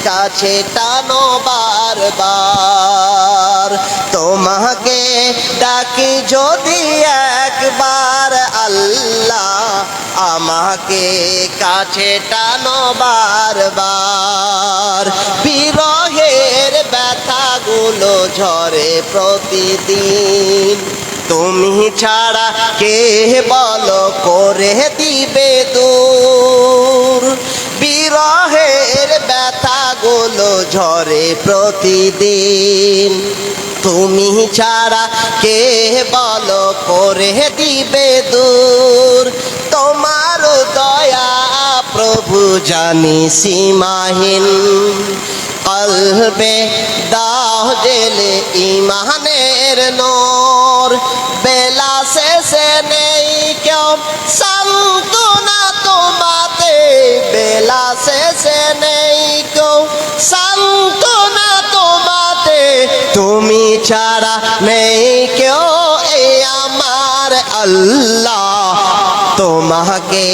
কাছে টানো বারবার। তোমাকে ডাকি যদি একবার আল্লাহ, আমাকে কাছে টানো বারবার। বিরহের ব্যথাগুলো ঝরে প্রতিদিন, তুমি ছাড়া কে বলো করে দিবে দূর। বিরহের ব্যথাগুলো ঝরে প্রতিদিন, তুমি ছাড়া কে বলো করে দিবে দূর। তোমার দয়া প্রভু জানি সীমাহীন, কলবে দাও জেলে ইমানের নূর। বেলা শেষে নেই কেউ সান্ত্বনা তোমাতে, বেলা শেষে নেই কেউ সান্ত্বনা তোমাতে। তুমি ছাড়া নেই কেউ এই আমার আল্লাহ, তোমাকে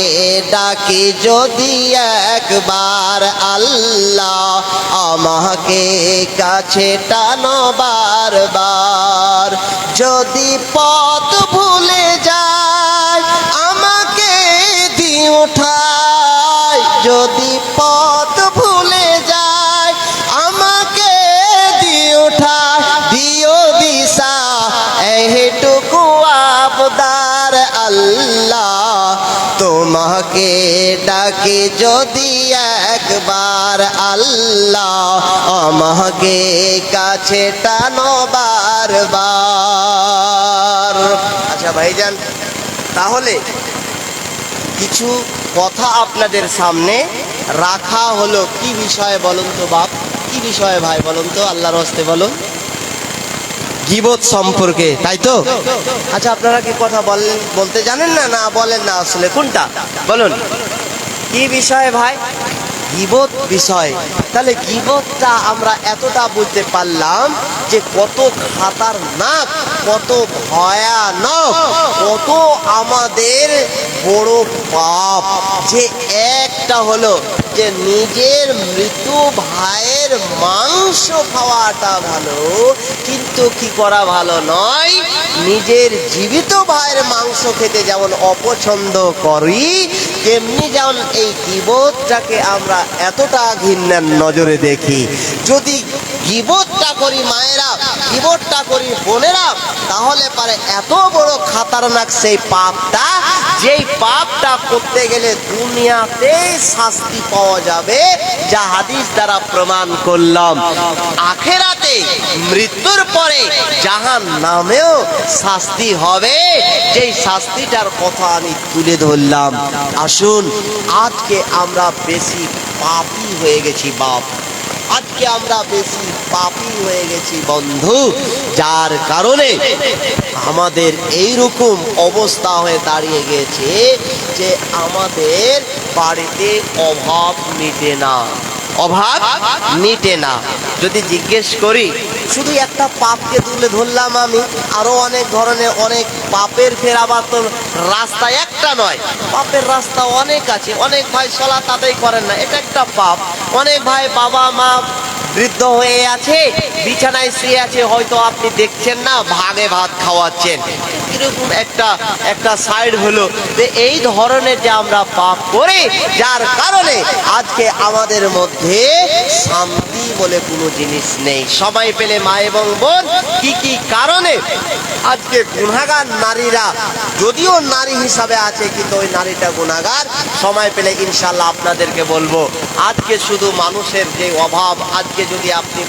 ডাকি যদি একবার আল্লাহ, আমাকে কাছে টানো বারবার। যদি পথ ভুলে যাই আমাকে দিও ঠাই, যদি পথ ভুলে যাই আমাকে দিও ঠাই, দিও দিশা এইটুকু আবদার আল্লাহ, তোমাকে ডাকি যদি একবার আল্লাহ, আমাকে কাছে টানো বারবার। আচ্ছা ভাইজান, তাহলে কিছু কথা আপনাদের সামনে রাখা হলো। কি বিষয়ে বলুন তো বাপ, কি বিষয়ে ভাই বলুন তো, আল্লাহর হস্তে বলুন। গীবত সম্পর্কে, তাই তো? আচ্ছা, আপনারা কি কথা বলতে জানেন না, না বলেন না? আসলে কোনটা বলুন, কি বিষয় ভাই? গীবত বিষয়। তাহলে গীবতটা আমরা এতটা বুঝতে পারলাম যে কত খাতারনাক, কত ভয়ানক, কত আমাদের বড় পাপ। যে একটা হলো যে নিজের মৃত ভাইয়ের মাংস খাওয়াটা ভালো, কিন্তু কি করা ভালো নয়, নিজের জীবিত ভাইয়ের মাংস খেতে যেমন অপছন্দ করি, তেমনি যেমন এই গীবতটাকে আমরা এতটা ঘৃণার নজরে দেখি। যদি গীবতটা করি মায়েরা, গীবতটা করি বোনেরা, তাহলে পারে এত বড় খাতারনাক সেই পাপটা, যেই পাপটা করতে গেলে দুনিয়াতেই শাস্তি পাওয়া যাবে, যা হাদিস দ্বারা প্রমাণ করলাম। আখেরাতে মৃত্যুর পরে জাহান্নামেও শাস্তি হবে, যেই শাস্তিটার কথা আমি তুলে ধরলাম। আসুন, আজকে আমরা বেশি পাপী হয়ে গেছি বাপ, আজকে আমরা বেশি পাপী হয়ে গেছি বন্ধু, যার কারণে আমাদের এইরকম অবস্থা হয়ে দাঁড়িয়ে গেছে যে আমাদের বাড়িতে অভাব মিটে না, অভাব মিটে না। যদি জিজ্ঞেস করি, শুধু একটা পাপকে তুলে ধরলাম আমি, আরো অনেক ধরনের অনেক পাপের ফের আবার তো রাস্তা একটা নয়, পাপের রাস্তা অনেক আছে। অনেক ভাই সালাত আদায় করেন না, এটা একটা পাপ। অনেক ভাই বাবা মা বৃদ্ধ হয়ে আছে, বিছানায় শুয়ে আছে, হয়তো আপনি দেখছেন না, ভাগে ভাত খাওয়াচ্ছেন, এরকম একটা সাইড হলো। এই ধরনের যে আমরা পাপ করি, যার কারণে আজকে আমাদের মধ্যে শান্তি বলে কোনো জিনিস নেই। সময় পেলে মা এবং বোন, কি কি কারণে আজকে গুনাহগার নারীরা, যদিও নারী হিসাবে আছে কিন্তু ওই নারীটা গুনাহগার, সময় পেলে ইনশাল্লাহ আপনাদেরকে বলবো। আজকে শুধু মানুষের যে অভাব, আজকে যদি আপনি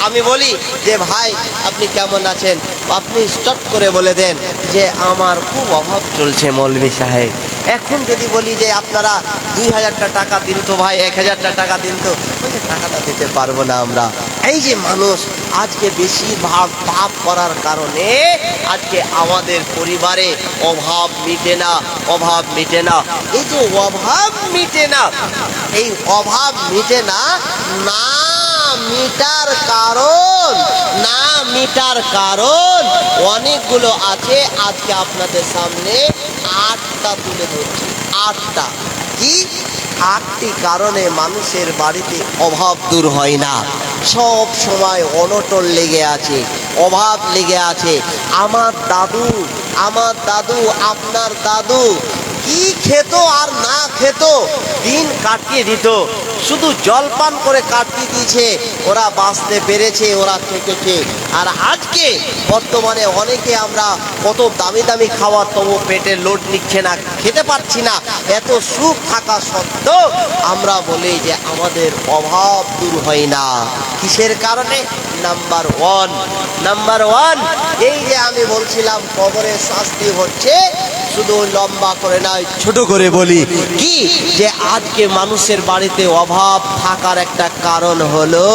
আমি বলি যে ভাই আপনি কেমন আছেন, আপনি স্টপ করে বলে দেন যে আমার খুব অভাব চলছে মৌলভী সাহেব। এখন যদি বলি যে আপনারা 2000 টাকা দিন তো ভাই, 1000 টাকা দিন তো, টাকাটা দিতে পারবো না আমরা। এই যে মানুষ আজকে বেশিরভাগ পাপ করার কারণে আজকে আমাদের পরিবারে অভাব মিটে না, অভাব মিটে না। এই যে অভাব মিটে না, এই অভাব মিটে না, না মিটার কারণ, না মিটার কারণ অনেকগুলো আছে। আজকে আপনাদের সামনে 8টা তুলে ধরছি। 8টা কি? 8টি কারণে মানুষের বাড়িতে অভাব দূর হয় না। সব সময় অনটন লেগে আছে, অভাব লেগে আছে। আমার দাদু, আপনার দাদু কি খেত আর না খেত, দিন কাটিয়ে দিত, শুধু জলপান করে কাটিয়ে দিয়েছে, ওরা বাঁচতে পেরেছে, ওরা থেকেছে। আর আজকে বর্তমানে অনেকে আমরা কত দামি দামি খাবার, তবু পেটে লোড নিচ্ছে না, খেতে পাচ্ছি না। এত সুখ থাকা সত্ত্বেও আমরা বলি যে আমাদের অভাব দূর হয় না। কিসের কারণে? নাম্বার ওয়ান, এই যে আমি বলছিলাম কবরের শাস্তি হচ্ছে, শুধু লম্বা করে নয়, ছোট করে বলি কি, যে আজকে মানুষের বাড়িতে অভাব থাকার একটা কারণ হলো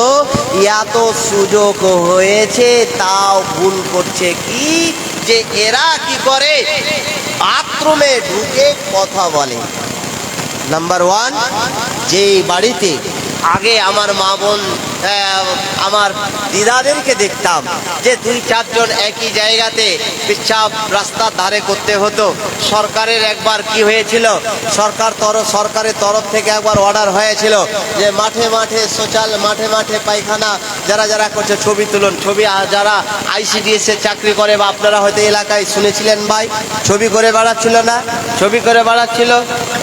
এত সুযোগ হয়েছে তাও ভুল করছে। কি? যে এরা কি করে, বাথরুমে ঢুকে কথা বলে। নাম্বার ওয়ান, যেই বাড়িতে আগে আমার মা বোন, আমার দিদাদেরকে দেখতাম যে 2-4 জন একই জায়গাতে পেচ্ছাব রাস্তার ধারে করতে হতো। সরকারের একবার কি হয়েছিল, সরকারের তরফ থেকে একবার অর্ডার হয়েছিল যে মাঠে মাঠে শৌচালয়, মাঠে মাঠে পায়খানা, যারা করছে ছবি তুলুন। ছবি যারা ICDS এ চাকরি করে বা আপনারা হয়তো এলাকায় শুনেছিলেন ভাই, ছবি করে বেড়াচ্ছিল না, ছবি করে বেড়াচ্ছিল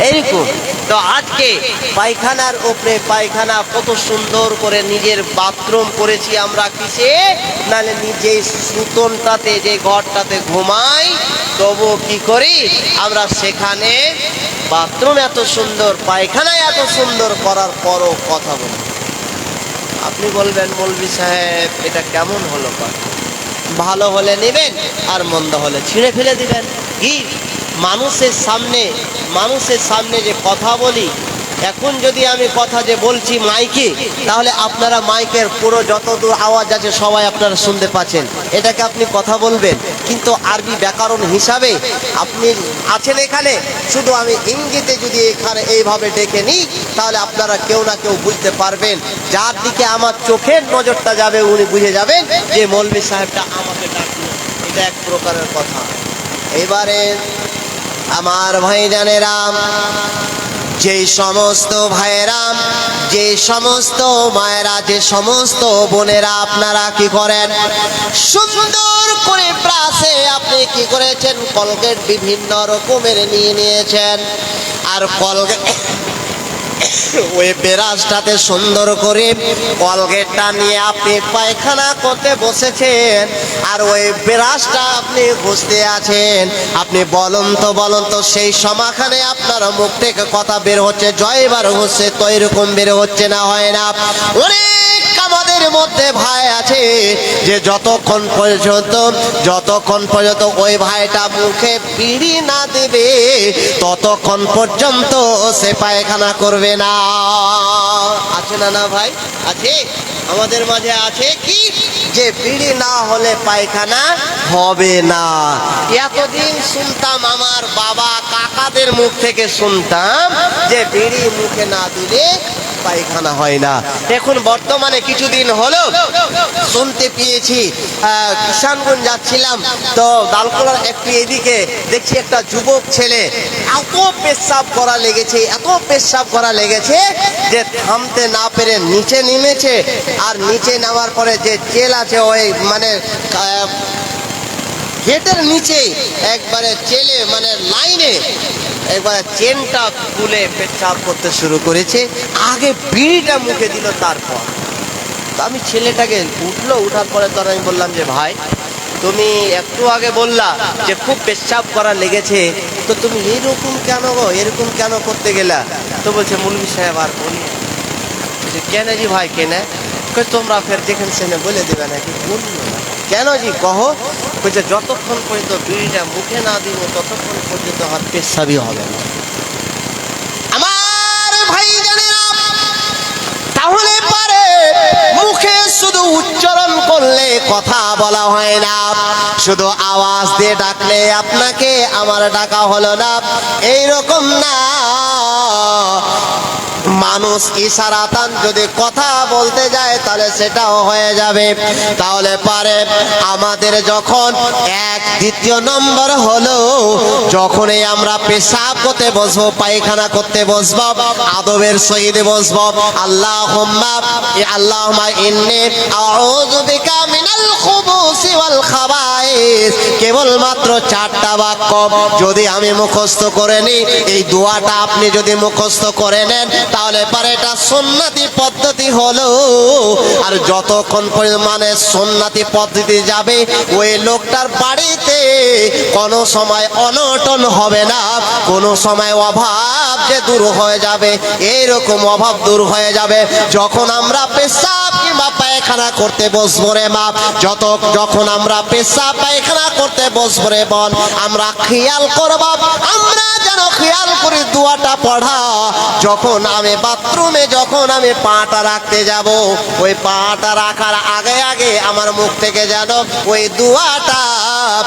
এইরকম। তো আজকে পায়খানার উপরে পায়খানা, কত সুন্দর করে নিজের বাথরুম করেছি আমরা, কিসে? নালে নিজে সুতনটাতে, যে ঘরটাতে ঘুমাই, তবু কি করি আমরা সেখানে বাথরুম এত সুন্দর, পায়খানা এত সুন্দর করার পরও কথা বলি। আপনি বলবেন মৌলভী সাহেব এটা কেমন হলো কথা? ভালো হলে নেবেন আর মন্দ হলে ছিঁড়ে ফেলে দিবেন। কি? মানুষের সামনে যে কথা বলি, এখন যদি আমি কথা যে বলছি মাইকে, তাহলে আপনারা মাইকের পুরো যতদূর আওয়াজ আছে সবাই আপনারা শুনতে পাচ্ছেন, এটাকে আপনি কথা বলবেন। কিন্তু আরবি ব্যাকরণ হিসাবে আপনি আছেন এখানে, শুধু আমি ইঙ্গিতে যদি এখানে এইভাবে ডেকে নিই, তাহলে আপনারা কেউ না কেউ বুঝতে পারবেন। যার দিকে আমার চোখের নজরটা যাবে উনি বুঝে যাবেন যে মৌলভী সাহেবটা আমাকে ডাকলো। এটা এক প্রকারের কথা। এবারে আমার ভাইজানেরা, যে সমস্ত ভাইয়েরা, যে সমস্ত মায়েরা, যে সমস্ত বোনেরা আপনারা কি করেন, সুন্দর করে ব্রাশে আপনি কি করেছেন, কলগেট বিভিন্ন রকমের নিয়েছেন, আর কলগেট ওই ব্রাশটাতে সুন্দর করে কলগেটটা নিয়ে আপনি পায়খানা করতে বসেছেন, আর ওই ব্রাশটা আপনি ঘষতে আছেন। আপনি বলুন তো সেই সমাখানে আপনার মুখ থেকে কথা বের হচ্ছে, জয়বার হচ্ছে, তো এরকম বের হচ্ছে না, হয় না? অনেক আমাদের মধ্যে ভাই আছে যে যতক্ষণ পর্যন্ত ওই ভাইটা মুখে বিড়ি না দেবে ততক্ষণ পর্যন্ত সে পায়খানা করবে না। আছে না ভাই? আছে আমাদের মাঝে। আছে কি? যে বিড়ি না হলে পায়খানা হবে না। এতদিন শুনতাম আমার বাবা কাকাদের মুখ থেকে শুনতাম যে বিড়ি মুখে না দিলে পায়খানা হয় না। এখন বর্তমানে কিছুদিন হলো শুনতে পেয়েছি, কিষানগঞ্জ যাচ্ছিলাম তো দালকোলার একটু এদিকে দেখছি একটা যুবক ছেলে এত পেশাব করা লেগেছে, এত পেশাব করা লেগেছে যে থামতে না পেরে নিচে নেমেছে। আর নিচে নামার পরে যে জেল আছে ওই মানে গেটের নিচে একবারে চেলে মানে লাইনে একবারে চেনটা খুলে পেশাব করতে শুরু করেছে। আগে বিড়িটা মুখে দিল, তারপর তো আমি ছেলেটাকে উঠার পরে তো আমি বললাম যে ভাই তুমি একটু আগে বললা যে খুব পেশাব করা লেগেছে, তো তুমি এরকম কেন গো, এরকম কেন করতে গেলা? তো বলছে মৌলভী সাহেব আর বলি কেন জি ভাই কেন? তোমরা ফের যেখানে সেখানে বলে দেবে নাকি? বললো না। কেন জি কহ? বলছে যতক্ষণ পর্যন্ত বিড়িটা মুখে না দিব ততক্ষণ পর্যন্ত হাত পেশাবই হবে না। আমার ভাই জানেরা, তাহলে পারে মুখে শুধু উচ্চারণ করলে কথা বলা হয় না, শুধু আওয়াজ দিয়ে ডাকলে আপনাকে আমার ডাকা হলো না এইরকম না। মানুষ ইশারাতান যদি কথা বলতে যায় তাহলে সেটাও হয়ে যাবে। তাহলে পারে আমাদের যখন দ্বিতীয় নম্বর হলো যখনই আমরা পেশাব করতে বসবো, পায়খানা করতে বসবো, আদবের সহিত বসবো। আল্লাহুম্মা ইন্নী আউযু বিকা মিনাল খুবুসি ওয়াল খাবায়েস। কেবলমাত্র 4টা বাক্য যদি আমি মুখস্থ করে নিই, এই দোয়াটা আপনি যদি মুখস্থ করে নেন তাহলে পারে এটা সুন্নতি পদ্ধতি হলো। আর যতক্ষণ পরিমাণে সুন্নতি পদ্ধতি যাবে ওই লোকটার বাড়িতে কোনো সময় অনটন হবে না, কোনো সময় অভাব যে দূর হয়ে যাবে, এইরকম অভাব দূর হয়ে যাবে। যখন আমরা পেশাব কিংবা পায়খানা করতে বসবো রে মা, যখন আমরা পেশাব পায়খানা করতে বসবো রে বোন, আমরা খেয়াল করব, আমরা যেন খেয়াল করি দোয়াটা পড়া। যখন আমি বাথরুমে যখন আমি পাটা রাখতে যাব, ওই পাটা রাখার আগে আগে আমার মুখ থেকে যেন ওই দোয়াটা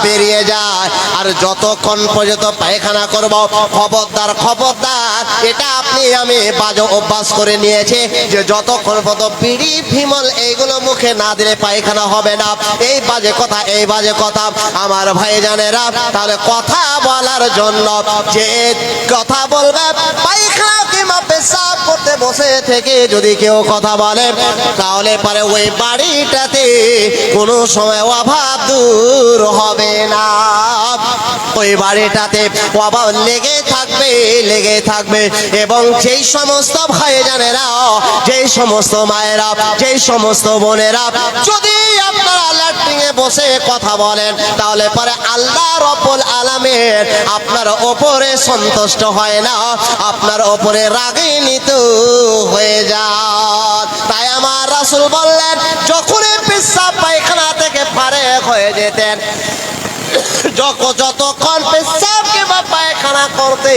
বেরিয়ে যায়। আর যতক্ষণ পর্যন্ত পায়খানা করব, খবরদার খবরদার, এটা আপনি আমি বাজে অভ্যাস করে নিয়েছে যে যতক্ষণ পর্যন্ত বিড়ি ফিমল এইগুলো মুখে না দিলে পায়খানা হবে না। এই বাজে কথা, এই বাজে কথা আমার ভাই জানেরা। তাহলে কথা বলার জন্য যে কথা বলবে, পায়খানা কিংবা পেশাব করতে বসে থেকে যদি কেউ কথা বলে তাহলে পারে ওই বাড়িটাতে কোনো সময় অভাব দূর হবে না। ওই বাড়িটাতে অভাব লেগে থাকবে, লেগে থাকবে। এবং যেই সমস্ত ভাই জানেরা, যেই সমস্ত মায়েরা, যেই সমস্ত বোনেরা যদি আপনারা ল্যাট্রিনে বসে কথা বলেন তাহলে পরে আল্লাহ রব্বুল আলামিন আপনার ওপরে সন্তুষ্ট হয় না, আপনার ওপরে রাগান্বিত হয়ে যান। তাই আমার রাসূল বললেন যখনই পেশাব পায়খানা থেকে ফারেক হয়ে যেতেন, যতক্ষণ পেশাব কিংবা পায়খানা করতে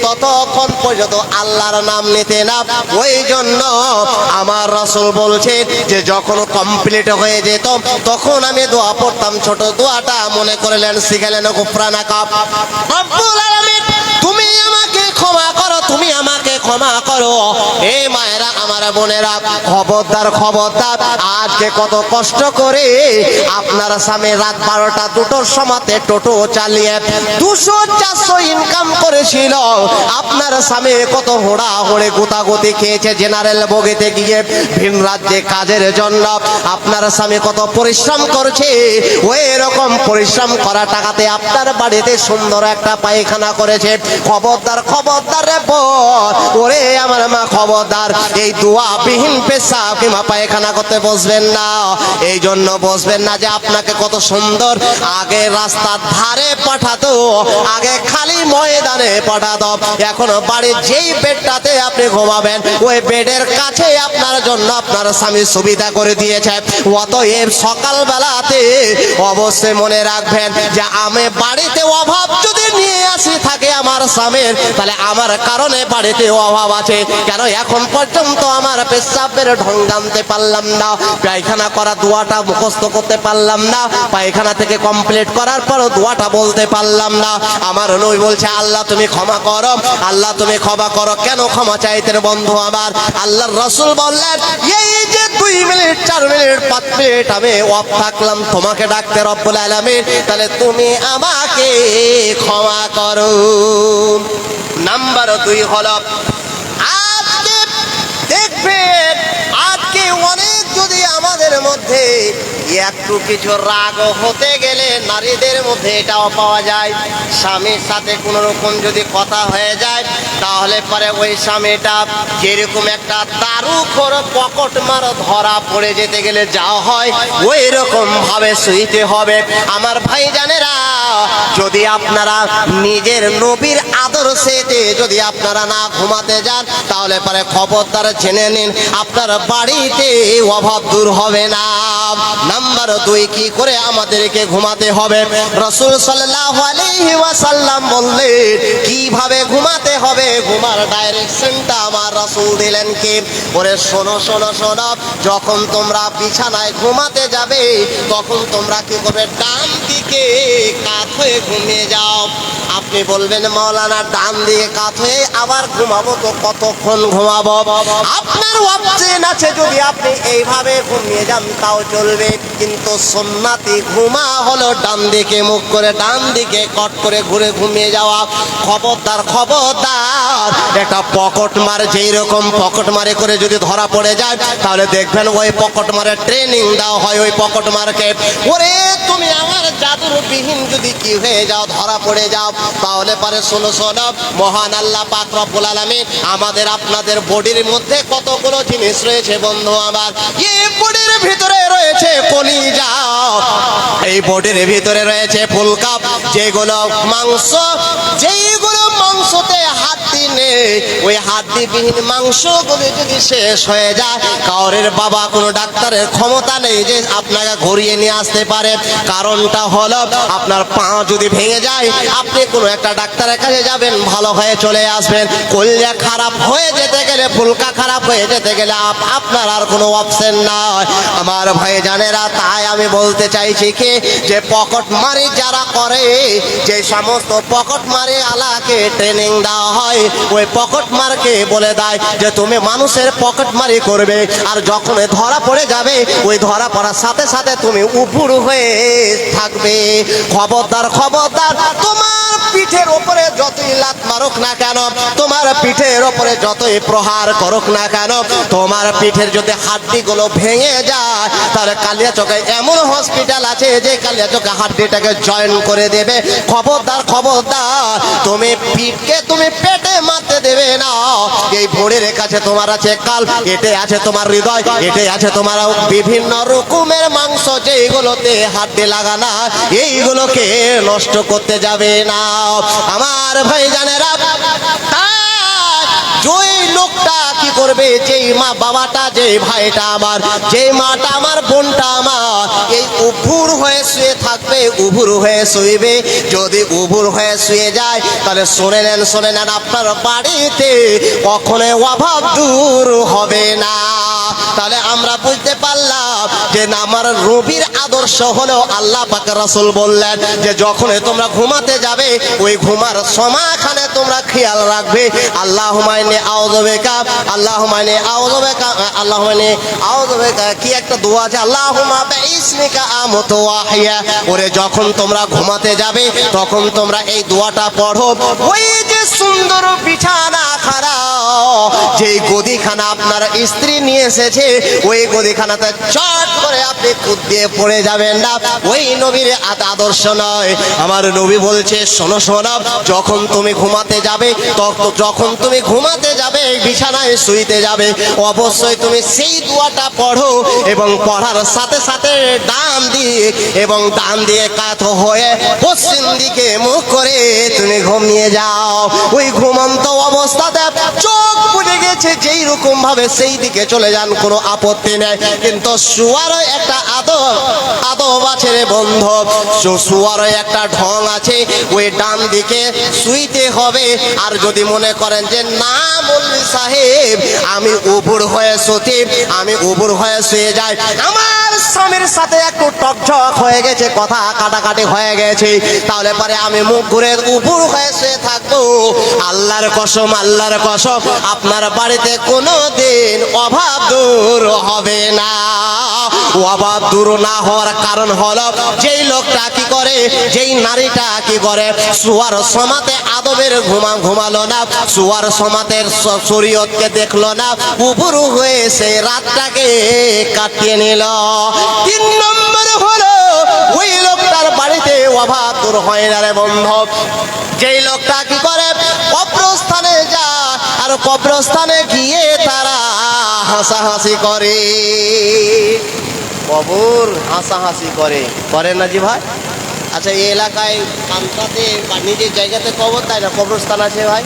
ততক্ষণ পর্যন্ত আল্লাহর নাম নিতে না। ওই জন্য আমার রাসূল বলছেন যে যখন কমপ্লিট হয়ে যেত তখন আমি দোয়া পড়তাম। ছোট দোয়াটা মনে করলেন, শিখালেন গুফরানাকা রব্বুল আলামিন, তুমি আমাকে ক্ষমা করো, তুমি আমাকে ক্ষমা করো। এই মায়েরা, আমার বোনেরা, খবরদার খবরদার, আজকে কত কষ্ট করে আপনার সামনে রাত 12টা 2টোর সময়তে টোটো চালিয়ে 200-400 ইনকাম করেছিল। আপনার সামনে কত হোড়া হোড়ে গোতাগতি খেয়েছে জেনারেল বগিতে গিয়ে ভিন রাজ্যে কাজের জন্য। আপনার সামনে কত পরিশ্রম করছে, ওই রকম পরিশ্রম করা টাকাতে আপনার বাড়িতে সুন্দর একটা পায়খানা করেছে। খবরদার খবরদার রে বোন, ওরে আমার মা খবরদার, এই দোয়াবিহীন পেশাব কিংবা পায়খানা করতে বসবেন না। এই জন্য বসবেন না যে আপনাকে কত সুন্দর আগে রাস্তার ধারে পাঠাতো, আগে খালি ময়দানে পাঠাতো, এখন বাড়ির যেই বেডটাতে আপনি ঘুমাবেন ওই বেডের কাছে আপনার জন্য আপনার স্বামী সুবিধা করে দিয়েছে। অতএব সকালবেলাতে অবশ্যই মনে রাখবেন যে আমি বাড়িতে অভাব যদি নিয়ে আসি থাকে আমার স্বামীর, তাহলে আমার কারণে বাড়িতে অভাব আছে কেন? এখন পর্যন্ত আমার পেশাবের ঢং জানতে পারলাম না, পায়খানা করা দোয়াটা মুখস্থ করতে পারলাম না, পায়খানা থেকে কমপ্লিট করার পরও দোয়াটা বলতে পারলাম না। আমার নবী বলছে আল্লাহ তুমি ক্ষমা করো, আল্লাহ তুমি ক্ষমা করো। কেন ক্ষমা চাইতেন বন্ধু আমার? আল্লাহর রাসূল বললেন এই যে 2 মিনিট 4 মিনিট 5 মিনিট আমি অফ থাকলাম তোমাকে ডাকতে রব্বুল আলামিন, তাহলে তুমি আমাকে ক্ষমা করো। নাম্বার 2 হলো আজকে দেখবেন আজকে অনেক যদি আমাদের মধ্যে একটু কিছু রাগ হতে গেলে নারীদের মধ্যে এটাও পাওয়া যায়, স্বামীর সাথে কোনো রকম যদি কথা হয়ে যায় তাহলে পরে ওই স্বামীটা যেরকম একটা দারুখোর পকেটমার ধরা পড়ে যেতে গেলে যা হয় ওই রকম ভাবে শুইতে হবে। আমার ভাইজানেরা, যদি আপনারা নিজের নবীর আদর্শেতে যদি আপনারা না ঘুমাতে যান তাহলে পরে খবরদার জেনে নিন আপনার বাড়িতে অভাব দূর হবে না। নাম্বার 2 কি করে আমাদেরকে ঘুমাতে হবে? রাসূল সাল্লাল্লাহু আলাইহি ওয়াসাল্লাম বললেন কিভাবে ঘুমাতে হবে, ঘুমার ডাইরেকশনটা আমার রাসূল দিলেন কি ওরে শোনো শোনো শোনো, যখন তোমরা বিছানায় ঘুমাতে যাবে তখন তোমরা কি করবে? ডান দিকে কাত হয়ে ঘুমিয়ে যাও। আপনি বলবেন মাওলানা ডান দিকে কাত হয়ে আবার ঘুমাবো তো কতক্ষণ ঘুমাবো? আপনার অপশন আছে, যদি আপনি এইভাবে ঘুমিয়ে যান তাও চলবে, কিন্তু সুন্নাতি ঘুমা হলো ডান দিকে মুখ করে ডান দিকে কট করে ঘুরে ঘুমিয়ে যাওয়া। খবরদার খবরদার, একটা পকেট মার যেই রকম পকেট মারে করে যদি ধরা পড়ে যায় তাহলে দেখবেন ওই পকেট মারে ট্রেনিং দেওয়া হয় ওই পকেট মারকে, ওরে তুমি আমার জাদুর বিহীন যদি কি হয়ে যাও ধরা পড়ে যাও তাহলে পরে শোনো শোনো, মহান আল্লাহ পাক রব্বুল আলামিন আমাদের আপনাদের বডির মধ্যে কতগুলো জিনিস রয়েছে বন্ধু আমার। এই বডির ভিতরে রয়েছে কলিজা, এই বডির ভিতরে রয়েছে ফুলকাপ, যেগুলো মাংস, যেইগুলো মাংসতে হাড্ডি নেই, ওই হাড্ডিবিহীন মাংসগুলো যদি শেষ হয়ে যায় কাউরের বাবা কোনো ডাক্তারের ক্ষমতা নেই যে আপনাকে ঘুরিয়ে নিয়ে আসতে পারে। কারণটা হলো আপনার পা যদি ভেঙে যায় আপনি কোনো একটা ডাক্তারের কাছে যাবেন, ভালো হয়ে চলে আসবেন। কলিজা খারাপ হয়ে যেতে গেলে, ফুলকা খারাপ হয়ে যেতে গেলে আপনার আর কোনো অপশন নাই। আমার ভাইজানেরা, তাই আমি বলতে চাইছি কি যে পকেট মারি যারা করে, যে সমস্ত পকেট মারি আলাকে ট্রেনিং দেওয়া হয় ওই পকেট মারকে বলে দেয় যে তুমি মানুষের পকেট মারি করবে, আর যখন ধরা পড়ে যাবে ওই ধরা পড়ার সাথে সাথে তুমি উপুড় হয়ে থাকবে। খবরদার খবরদার, তোমার পিঠের ওপরে যতই লাত মারুক না কেন, তোমার পিঠের ওপরে যতই প্রহার করুক না কেন, তোমার পিঠের যদি হাড্ডিগুলো ভেঙে যায় তাহলে কালিয়াচকে এমন হসপিটাল আছে যে কালিয়াচকে হাড্ডিটাকে জয়েন করে দেবে। খবরদার খবরদার, তুমি পিঠকে তুমি পেটে মারতে দেবে না। এই ভোরের কাছে তোমার আছে কাল, এতে আছে তোমার হৃদয়, এতে আছে তোমার বিভিন্ন রকমের মাংস, যেগুলোতে হাড্ডি লাগানা, এইগুলোকে নষ্ট করতে যাবে না। আমার ভাইজানেরা, ওই লোকটা কি করবে, যেই মা বাবাটা, যেই ভাইটা আমার, যেই মাটা আমার, বোনটা আমার এই উপুর হয়ে শুয়ে থাকবে, উপুর হয়ে শুইবে। যদি উপুর হয়ে শুয়ে যায় তাহলে শুনে নেন আপনার বাড়িতে কখনো অভাব দূর হবে না। তাহলে আমরা বুঝতে পারলাম যে আমার নবীর আদর্শ হলো আল্লাহ পাক রাসূল বললেন যে যখন তোমরা ঘুমাতে যাবে ওই ঘুমার সময়খানে তোমরা খেয়াল রাখবে আল্লাহুম্মা ইন্নী আউযু বিকা, আল্লাহুম্মা ইন্নী আউযু বিকা, আল্লাহুম্মা ইন্নী আউযু বিকা, কি একটা দোয়া আছে, আল্লাহুম্মা বিইসমিকা আমুতু ওয়া আহইয়া। ওরে যখন তোমরা ঘুমাতে যাবে তখন তোমরা এই দোয়াটা পড়ো। ওই যে সুন্দর বিছানা খানা, যেই গদিখানা আপনার স্ত্রী নিয়ে এসেছে ওই গদিখানাতে চট করে আপনি কুদ দিয়ে পড়ে যাবেন না, ওই নবীর আদর্শ নয়। আমার নবী বলছে শোনো শোনো, যখন তুমি ঘুমাতে যাবে, যখন তুমি ঘুমাতে যাবে বিছানায় শুইতে যাবে অবশ্যই তুমি সেই দোয়াটা পড়ো, এবং পড়ার সাথে সাথে ডান দিক এবং ডান দিয়ে কাত হয়ে পশ্চিম দিকে মুখ করে তুমি ঘুমিয়ে যাও। ওই ঘুমন্ত অবস্থাতে চোখ বুজে গেছে যেই রকম ভাবে সেই দিকে চলে যান, কোনো আপত্তি নেই, কিন্তু শোয়ারও একটা আদব আছে রে বন্ধু, শুয়ারও একটা ঢং আছে, ওই ডান দিকে শুইতে হবে। আর যদি মনে করেন যে না মৌলভী সাহেব আমি উপুর হয়ে শুতে, আমি উপুর হয়ে শুয়ে যাই, আমার স্বামীর সাথে একটু টকঝক হয়ে গেছে, কথা কাটাকাটি হয়ে গেছে, তাহলে পরে আমি মুখ ঘুরে উপুর হয়ে শুয়ে থাকবো, আল্লাহর কসম, আল্লাহর কসম আপনার বাড়িতে কোনো দিন অভাব দূর হবে না। অভাব দূর না হওয়ার কারণ হলো যেই লোকটা কি করে, যেই নারীটা কি করে, শুয়ার সমাতে আদবের ঘুমালো না, শুয়ার সমাতের শরীয়তকে দেখলো না, উপুর হয়ে সেই রাতটাকে কাটিয়ে নিল। 3 নম্বর হলো ওই লোকটার বাড়িতে অভাব দূর হয় না রে বন্ধু, যেই লোকটা কি করে কবরস্থানে যায়, আর কবরস্থানে গিয়ে তারা হাসাহাসি করে, কবর হাসাহাসি করে না জি ভাই? আচ্ছা, এই এলাকায় কান্তাতে বা নিজের জায়গাতে কবর, তাই না কবরস্থান আছে ভাই?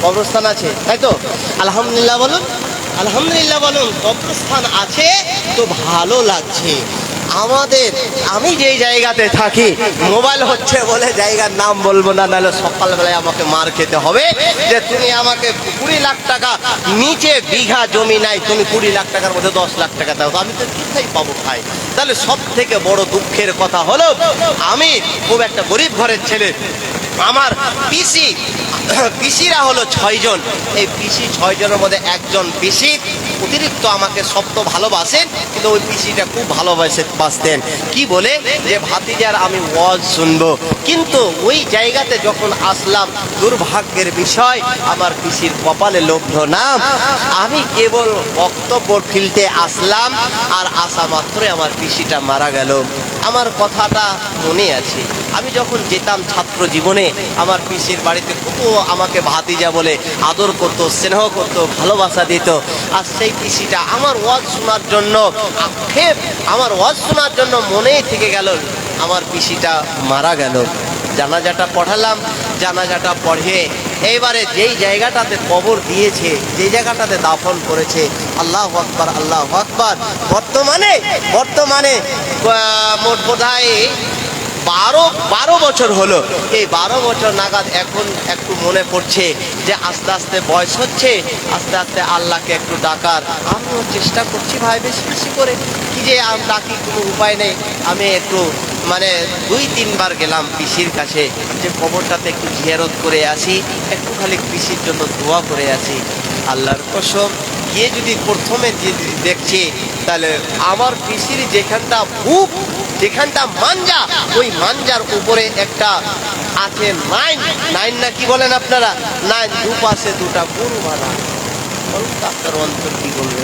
কবরস্থান আছে, তাই তো? আলহামদুলিল্লাহ বলুন, আলহামদুলিল্লাহ বলুন। কবরস্থান আছে তো ভালো লাগছে আমাদের। আমি যেই জায়গাতে থাকি, মোবাইল হচ্ছে বলে জায়গার নাম বলবো না, নাহলে সকালবেলায় আমাকে মার খেতে হবে যে তুমি আমাকে 20 লাখ টাকা, নিচে বিঘা জমি নাই, তুমি 20 লাখ টাকার মধ্যে 10 লাখ টাকা দাও, আমি তো কোথায় পাবো ভাই? তাহলে সব থেকে বড় দুঃখের কথা হলো আমি খুব একটা গরিব ঘরের ছেলে, আমার পিসিরা হলো 6 জন, এই পিসি 6 জনের মধ্যে একজন পিসি অতিরিক্ত আমাকে শক্ত ভালোবাসেন, কিন্তু ওই পিসিটা খুব ভালোবাসতেন, কি বলে যে ভাতিজার আমি ওয়াজ শুনবো। কিন্তু ওই জায়গাতে যখন আসলাম, দুর্ভাগ্যের বিষয় আমার পিসির কপালে লব্ধ না, আমি কেবল বক্তব্য ফিলতে আসলাম, আর আসা মাত্রই আমার পিসিটা মারা গেল। আমার কথাটা মনে আছে, আমি যখন যেতাম ছাত্র জীবনে, আমার পিসির বাড়িতে খুব আমাকে ভাতিজা বলে আদর করত, স্নেহ করত, ভালোবাসা দিত। আর সেই পিসিটা আমার ওয়াজ শোনার জন্য, আমার ওয়াজ শোনার জন্য মনেই থেকে গেল, আমার পিসিটা মারা গেল। জানাজাটা পড়ালাম, জানাজাটা পড়ে এইবারে যেই জায়গাটাতে কবর দিয়েছে, যেই জায়গাটাতে দাফন করেছে, আল্লাহু আকবার, আল্লাহু আকবার। বর্তমানে মোট বোধহয় 12 বছর হলো। এই 12 বছর নাগাদ এখন একটু মনে পড়ছে যে আস্তে আস্তে বয়স হচ্ছে, আস্তে আস্তে আল্লাহকে একটু ডাকার আমিও চেষ্টা করছি ভাই, বেশি বেশি করে কি যে ডাকি, কোনো উপায় নেই। আমি একটু 2-3 বার গেলাম পিসির কাছে, যে কবরটাতে একটু জিয়ারত করে আসি, একটু খালি পিসির জন্য দোয়া করে আসি। আল্লাহর কসম গিয়ে যদি প্রথমে দেখছি, তাহলে আমার পিসির যেখানটা বুক, যেখানটা মাঞ্জা, ওই মাঞ্জার উপরে একটা আছে নাইন না কি বলেন আপনারা, নাইন, দুপাশে 2টা গরু বাঁধা। আপনার অন্তর কি বলবে?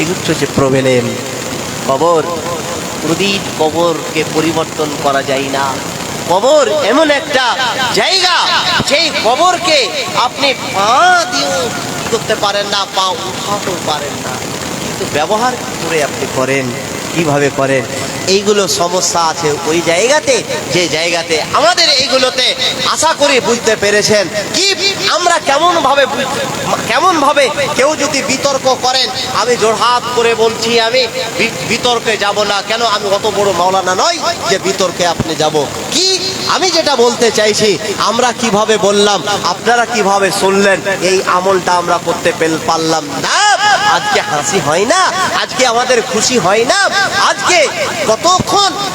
এগুলো হচ্ছে প্রবলেম। কবর, প্রদীপ কবরকে পরিবর্তন করা যায় না। কবর এমন একটা জায়গা, যেই কবরকে আপনি পা দিয়ে করতে পারেন না, পা উঠাতেও পারেন না, কিন্তু ব্যবহার করে আপনি করেন, কিভাবে করেন, এইগুলো সমস্যা আছে ওই জায়গাতে, যে জায়গাতে আমাদের এইগুলোতে আশা করি বুঝতে পেরেছেন। কি আমরা কেমন ভাবে কেউ যদি বিতর্ক করেন, আমি জোরহাত করে বলছি, আমি বিতর্কে যাব না। কেন? আমি অত বড় মাওলানা নই যে বিতর্কে আপনি যাব। কি আমি যেটা বলতে চাইছি, আমরা কিভাবে বললাম, আপনারা কিভাবে শুনলেন, এই আমলটা আমরা করতে পারলাম না। আজকে হাসি হয় না, আজকে আমাদের খুশি হয় না, আজকে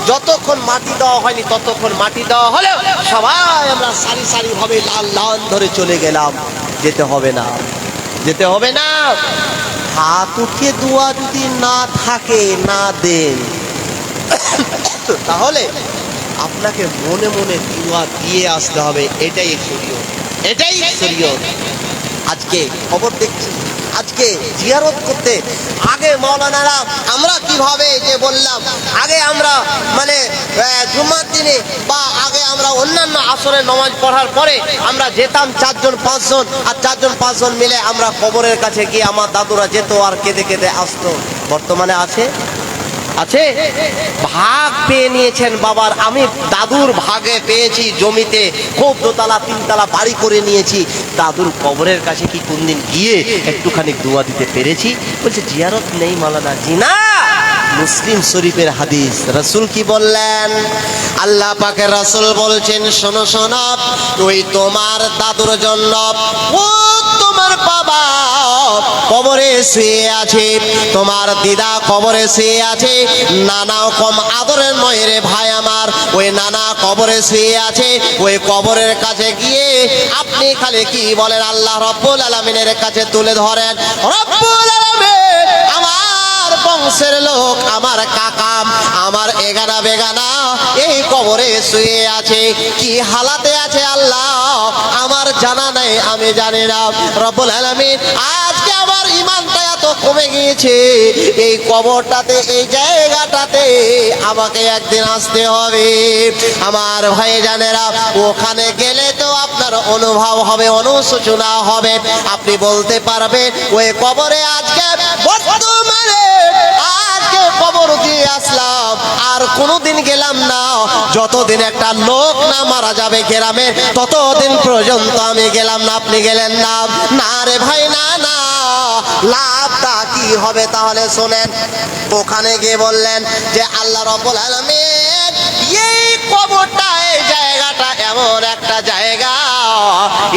যতক্ষণ মাটি দেওয়া হয়নি, ততক্ষণ মাটি দেওয়া হলে সবাই আমরা সারি সারি ভাবে লাল ধরে চলে গেলাম। যেতে হবে না, যেতে হবে না। হাত উঠিয়ে দোয়া যদি না থাকে, না দেন, তাহলে আপনাকে মনে মনে দোয়া দিয়ে আসতে হবে। এটাই শরীয়ত, এটাই শরীয়ত। আজকে খবর দেখছি, আজকে জিয়ারত করতে আগে মাওলানারা, আমরা কিভাবে যে বললাম, আগে আমরা জুম্মার দিনে বা আগে আমরা অন্যান্য আসরের নামাজ পড়ার পরে আমরা যেতাম 4-5 জন, আর 4-5 জন মিলে আমরা কবরের কাছে গিয়ে আমার দাদুরা যেত আর কেঁদে কেঁদে আসতো। বর্তমানে আছে? ভাগ পেয়ে নিয়েছেন বাবার। আমি দাদুর ভাগে পেয়েছি জমিতে, খুব 2-3 বাড়ি করে নিয়েছি। দাদুর কবরের কাছে কি কোনদিন গিয়ে একটুখানি দোয়া দিতে পেরেছি? বলছে জিয়ারত নেই মাওলানা। জি না, মুসলিম শরীফের হাদিস। রাসূল কি বললেন? আল্লাহ পাকের রাসূল বলছেন, শোনো শোনো, ওই তোমার দাদুর জন্য ও তোমার বাবা কবরে শুয়ে আছে, তোমার দিদা কবরে শুয়ে আছে, নানাও কম আদরের নয় রে ভাই আমার, ওই নানা কবরে শুয়ে আছে। ওই কবরের কাছে গিয়ে আপনি খালি কি বলেন? আল্লাহ রব্বুল আলামিনের কাছে তুলে ধরেন, রব্বুল আলামিন আমার বংশের লোক, আমার কাকা, আমার এগানা বেগানা এই কবরে শুয়ে আছে, কি হালাতে আছে আল্লাহ আমার জানা নেই, আমি জানি না। রব্বুল আলামিন আজকে আমার ঈমানটা এত কমে গিয়েছে, এই কবরটাতে, এই জায়গাটাতে আমাকে একদিন আসতে হবে। আমার ভাই জানেরা, ওখানে গেলে তো আপনার অনুভব হবে, অনুশোচনা হবে, আপনি বলতে পারবেন ওই কবরে আজকে বর্তমানে আজকে কবর দিয়ে আসলাম, আর কোনোদিন গেলাম না। যতদিন একটা লোক না মারা যাবে গ্রামে, ততদিন পর্যন্ত আমি গেলাম না, আপনি গেলেন না। না রে ভাই, না না, লাভটা কি হবে তাহলে? শোনেন, ওখানে গিয়ে বললেন যে আল্লাহ রাব্বুল আলামিন এই কবরটা, এই জায়গাটা এমন একটা জায়গা,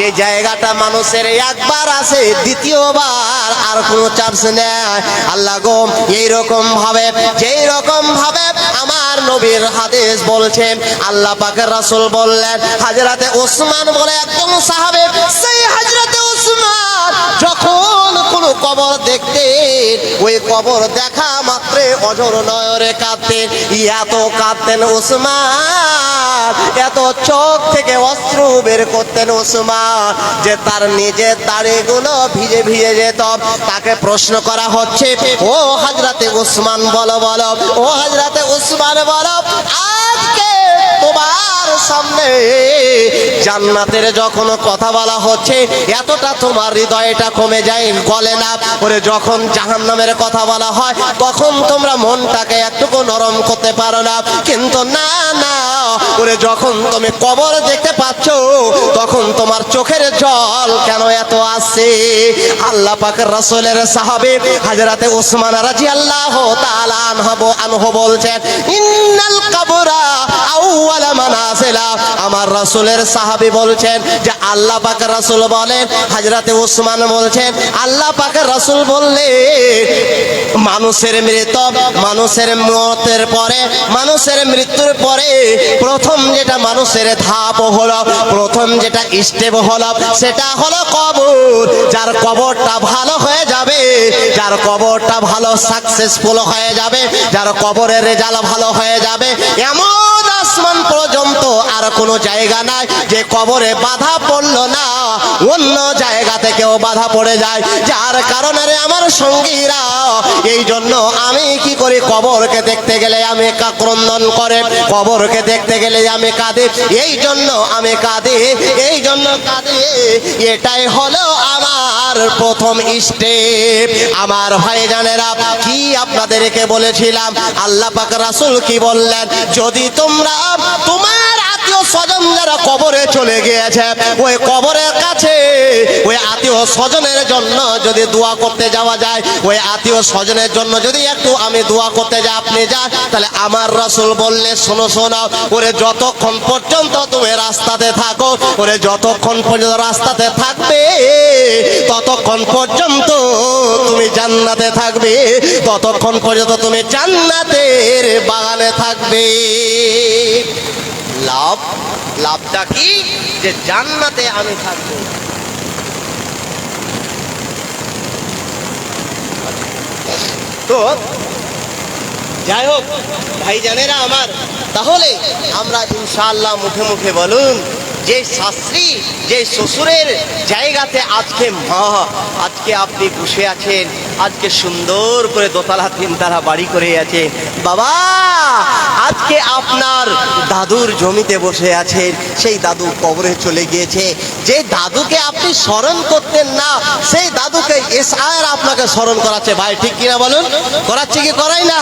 এই জায়গাটা মানুষের একবার আসে, দ্বিতীয়বার আর কোনো চান্স নেই। আল্লাহ গো, এইরকম ভাবে, যেই রকম ভাবে আমার নবীর হাদিস বলছেন, আল্লাহ পাকের রাসূল বললেন, হযরতে ওসমান বলে একজন সাহাবে, সেই হযরতে ওসমান যখন কোন কবর দেখতেন, ওই কবর দেখা মাত্রে অঝর নয়নে কাঁদতেন। এত কাঁদতেন ওসমান, এত চোখ থেকে অশ্রু বের করতেন ওসমান, যে তার নিজের দাড়িগুলো ভিজে ভিজে যেত। তাকে প্রশ্ন করা হচ্ছে, ও হযরতে ওসমান বলো বলো, ও হযরতে ওসমান বলো, আজকে তোমার সামনে জান্নাতের যখন কথা বলা হচ্ছে, এতটা তোমার হৃদয়টা কমে যায়, গলে না? ওরে যখন জাহান্নামের কথা বলা হয়, তখন তোমরা মনটাকে একটুকু নরম করতে পারো না? কিন্তু না না, ওরে যখন তুমি কবর দেখতে পাচ্ছ, তখন তোমার চোখের জল কেন এত আসছে? আল্লাহ পাকের রাসূলের সাহাবী হযরতে ওসমান রাদিয়াল্লাহু তাআলা আনহু বলছেন, ইন্নাল কবরা আউওয়ালা মানাজিলা। আমার রাসূলের সাহাবী বলছেন যে আল্লাহ পাকের রাসূল বলেন, হযরতে ওসমান বলছেন, আল্লাহ পাকের রাসূল বললেন, মানুষের মৃত্যুর পরে, মানুষের মৃত্যুর পরে প্রথম যেটা মানুষের ধাপ হলো, প্রথম যেটা স্টেপ হলো, সেটা হলো কবর। যার কবরটা ভালো হয়ে যাবে, যার কবরটা ভালো সাকসেসফুল হয়ে যাবে, যার কবরের রেজাল্ট ভালো হয়ে যাবে, এমন আসমান পর্যন্ত আর কোনো জায়গা নাই যে কবরে বাধা পড়লো না, অন্য জায়গা থেকেও বাধা পড়ে যায়। যার কারণে আমার সঙ্গীরা, এই জন্য আমি কি করি, কবরকে দেখতে গেলে আমি ক্রন্দন করে, কবরকে দেখতে গেলে আমি কাঁদি, এই জন্য আমি কাঁদি, এই জন্য কাঁদি। এটাই হলো আমার প্রথম স্টেপ। আমার ভাইজানেরা, কি আপনাদেরকে বলেছিলাম, আল্লাহ পাক রাসূল কি বললেন, যদি তোমরা তোমার আত্মীয় স্বজন যারা কবরে চলে গিয়েছে, ওই কবরের কাছে ওই আত্মীয় স্বজনের জন্য যদি দোয়া করতে যাওয়া যায়, ওই আত্মীয় স্বজনের জন্য যদি একটু আমি দোয়া করতে যাই, আপনি যান, তাহলে আমার রাসূল বললে, শোনো শোনো, ওরে যতক্ষণ পর্যন্ত তুমি রাস্তাতে থাকো, ওরে যতক্ষণ পর্যন্ত রাস্তাতে থাকবে, ততক্ষণ পর্যন্ত তুমি জান্নাতে থাকবে, ততক্ষণ পর্যন্ত তুমি জান্নাতের বাগানে থাকবে। লাভটা কি? যে জান্নাতে আমি থাকবো। তো যাই হোক ভাইজানেরা আমার, তাহলে আমরা ইনশাআল্লাহ মুখে মুখে বলুন, যে শাস্ত্রী, যে শ্বশুরের জায়গাতে আজকে মা, আজকে আপনি বসে আছেন, আজকে সুন্দর করে দোতলা তিনতলা বাড়ি করে আছেন, বাবা আজকে আপনার দাদুর জমিতে বসে আছেন, সেই দাদু কবরে চলে গিয়েছে, যে দাদুকে আপনি স্মরণ করতেন না, সেই দাদুকে এসআর আপনাকে স্মরণ করাচ্ছে। ভাই ঠিক কিনা বলুন? করাচ্ছে কি করাই না?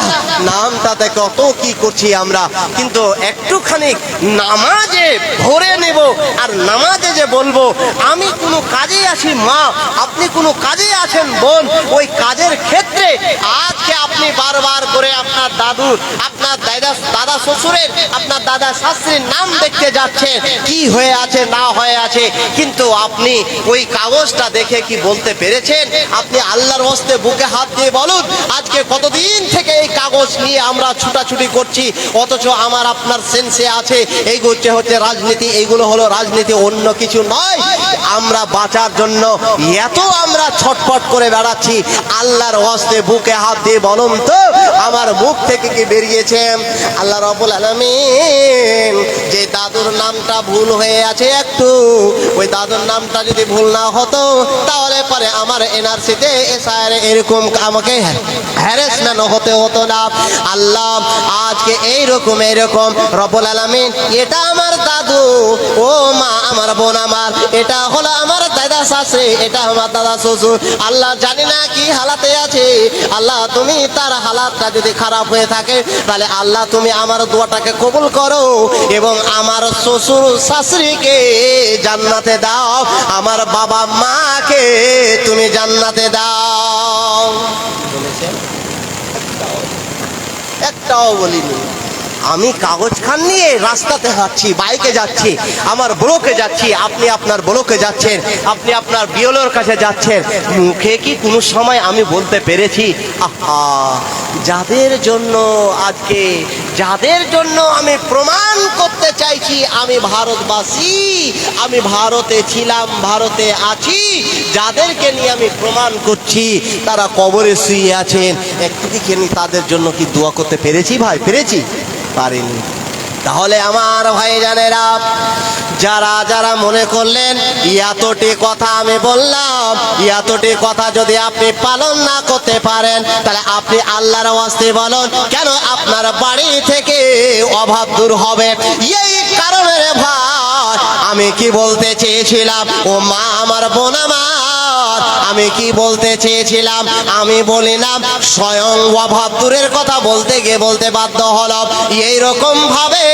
নামটাতে কত কি করছি আমরা, কিন্তু একটুখানি নামাজে ভরে নেব, আর নামাজে যে বলবো আমি কোনো কাজে আছি মা, আপনি কোনো কাজে আছেন বোন, ওই কাজের ক্ষেত্রে আজকে আপনি বারবার করে আপনার দাদুর, আপনার দাদা শ্বশুরের, আপনার দাদা শাশুড়ির নাম দেখতে যাচ্ছেন, কি হয়ে আছে না হয়ে আছে, কিন্তু আপনি ওই কাগজটা দেখে কি বলতে পেরেছেন? আপনি আল্লাহর হস্তে বুকে হাত দিয়ে বলুন, আজকে কতদিন থেকে এই কাগজ নিয়ে আমরা ছুটাছুটি করছি, অথচ আমার আপনার সেন্সে আছে এইগুলো হচ্ছে রাজনীতি, এইগুলো হলো রাজনীতি, অন্য কিছু নয়। আমরা বাঁচার জন্য এত আমরা ছটফট করে বেড়াচ্ছি, আল্লাহর হস্তে বুকে হাত দিয়ে বলুন তো আমার মুখ থেকে কি বেরিয়েছে? আল্লাহ রাব্বুল আলামিন যে দাদুর নামটা ভুল হয়ে আছে একটু, ওই দাদুর নামটা যদি ভুল না হতো তাহলে পরে আমার এনআরসিতে এসআইআর এরকম আমাকে হ্যারাসমেন্ট হতে হতো না। আল্লাহ আজকে এইরকম রব্বুল আলামিন, এটা আমার দাদু, ও মা আমার বোন আমার, এটা হলো আমার দাদা শাশুড়ি, এটা আমার দাদা শ্বশুর, আল্লাহ জানি না কি হালাতে আছে। আল্লাহ তুমি তার হালাতটা যদি খারাপ হয়ে থাকে তাহলে আল্লাহ তুমি আমার দোয়াটাকে কবুল করো এবং আমার শ্বশুর শাশুড়িকে জান্নাতে দাও, আমার বাবা মাকে তুমি জান্নাতে দাও। বলেছেন? একটাও বলিনি। আমি কাগজ খান নিয়ে রাস্তাতে হাঁটছি, বাইকে যাচ্ছি, আমার ব্লকে যাচ্ছি, আপনি আপনার ব্লকে যাচ্ছেন, আপনি আপনার বিএলওর কাছে যাচ্ছেন, মুখে কি কোনো সময় আমি বলতে পেরেছি আহা যাদের জন্য আজকে, যাদের জন্য আমি প্রমাণ করতে চাইছি আমি ভারতবাসী, আমি ভারতে ছিলাম, ভারতে আছি, যাদেরকে নিয়ে আমি প্রমাণ করছি তারা কবরে শুয়ে আছেন, একটু কি তাদের জন্য কি দোয়া করতে পেরেছি ভাই? পেরেছি? পারিনি। তাহলে আমার ভাইজানেরা, যারা যারা মনে করলেন এতটি কথা আমি বললাম, এতটি কথা যদি আপনি পালন না করতে পারেন তাহলে আপনি আল্লাহর ওয়াস্তে বলুন, কেন আপনার বাড়ি থেকে অভাব দূর হবে? এই কারণে রে ভাই আমি কি বলতে চেয়েছিলাম, ও মা আমার বোন আমার, আমি কি বলতে চেয়েছিলাম? আমি বলিলাম স্বয়ং অভাব দূরের কথা বলতে গিয়ে বলতে বাধ্য হলাম। এইরকম ভাবে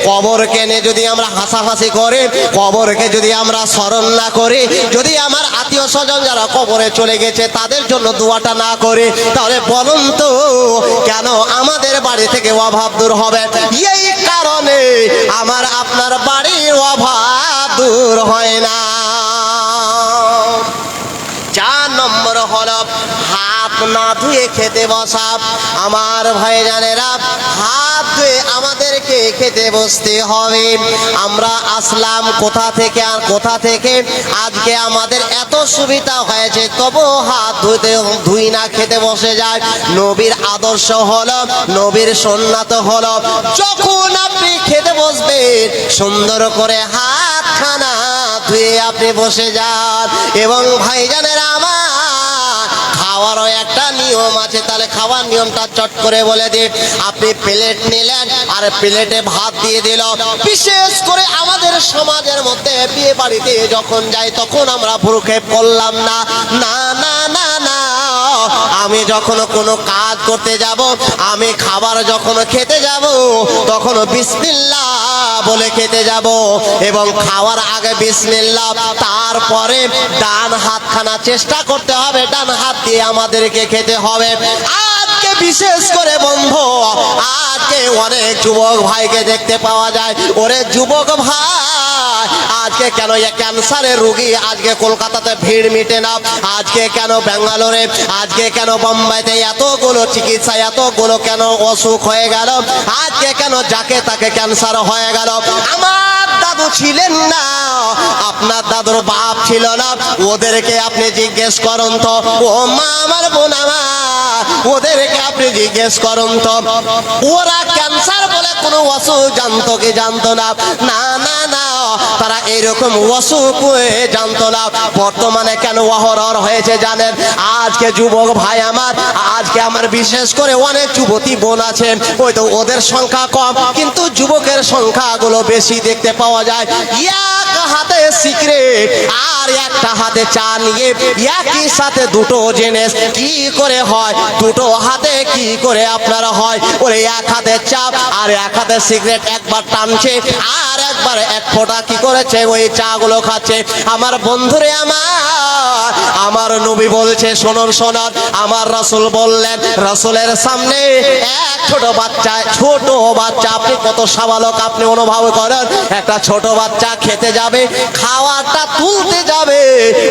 কবরকে নিয়ে যদি আমরা হাসাহাসি করে, কবরকে যদি আমরা স্মরণ না করি, যদি আমার আত্মীয় স্বজন যারা কবরে চলে গেছে তাদের জন্য দোয়াটা না করে, তাহলে বলুন তো কেন আমাদের বাড়ি থেকে অভাব দূর হবে? এই কারণে আমার আপনার বাড়ির অভাব দূর হয় না। 4 নম্বর হলো হাত না ধুয়ে খেতে বসা। আমার ভাইজানেরা, হাত ধুয়ে আমাদেরকে খেতে বসতে হবে। আমরা আসলাম কোথা থেকে আর কোথা থেকে, আজকে আমাদের এত সুবিধা হয়েছে তবু হাত ধুই না, খেতে বসে যায়। নবীর আদর্শ হলো, নবীর সুন্নাত হলো, যখন আপনি খেতে বসবেন সুন্দর করে হাতখানা ধুয়ে আপনি বসে যান। এবং ভাইজানেরা আমার, খাওয়ারও একটা নিয়ম আছে, তাহলে খাওয়ার নিয়মটা চট করে বলে দিন। আপনি প্লেট নিলেন আর প্লেটে ভাত দিয়ে দিল। বিশেষ করে আমাদের সমাজের মধ্যে বিয়ে বাড়িতে যখন যাই তখন আমরা ভ্রুক্ষেপ করলাম না, না না না না, আমি যখন কোনো কাজ করতে যাব, আমি খাবার যখন খেতে যাব তখন বিসমিল্লাহ বলে খেতে যাব এবং খাওয়ার আগে বিসমিল্লাহ, তারপরে ডান হাতখানা চেষ্টা করতে হবে, ডান হাত দিয়ে আমাদেরকে খেতে হবে। আজকে বিশেষ করে বন্ধু, আজকে অনেক যুবক ভাইকে দেখতে পাওয়া যায়, ওরে যুবক ভাই আজকে কেন ক্যান্সারের রোগী আজকে কলকাতাতে ভিড় মিটে না, আজকে কেন ব্যাঙ্গালোরে, আজকে কেন বোম্বাইতে এতগুলো চিকিৎসা, এতগুলো কেন অসুখ হয়ে গেল, আজকে কেন যাকে তাকে ক্যান্সার হয়ে গেল? আমার দাদু ছিলেন না, আপনার দাদুর বাপ ছিল না, ওদেরকে আপনি জিজ্ঞেস করুন তো, ও মা আমার বোন আমার, ওদেরকে আপনি জিজ্ঞেস করুন তো, ওরা ক্যান্সার বলে কোনো অসুখ জানতো কি জানতো না? না না না, তারা এরকম অসুখ জানতো না। বর্তমানে কেন অহরহ হয়েছে জানেন? আজকে যুবক ভাই আমার, আজকে আমার বিশেষ করে অনেক যুবতী বোন আছে, ওই তো ওদের সংখ্যা কম কিন্তু যুবকের সংখ্যাগুলো বেশি দেখতে পাওয়া যায়। এক হাতে সিগারেট আর একটা হাতে চা নিয়ে একই সাথে দুটো জিনিস কি করে হয়, দুটো হাতে কি করে আপনার হয়? ওরে এক হাতে চা আর এক হাতে সিগারেট একবার টানছে আর একবার এক ফোঁটা কি করেছে ওই চা গুলো খাচ্ছে। আমার বন্ধুরে আমার নবী বলছে, শুনুন শুনুন, আমার রাসূল বললেন, রাসূলের সামনে এক ছোট বাচ্চা, আপনি কত সাবালক আপনি অনুভব করেন, একটা ছোট বাচ্চা খেতে যাবে, খাওয়াটা তুলতে যাবে,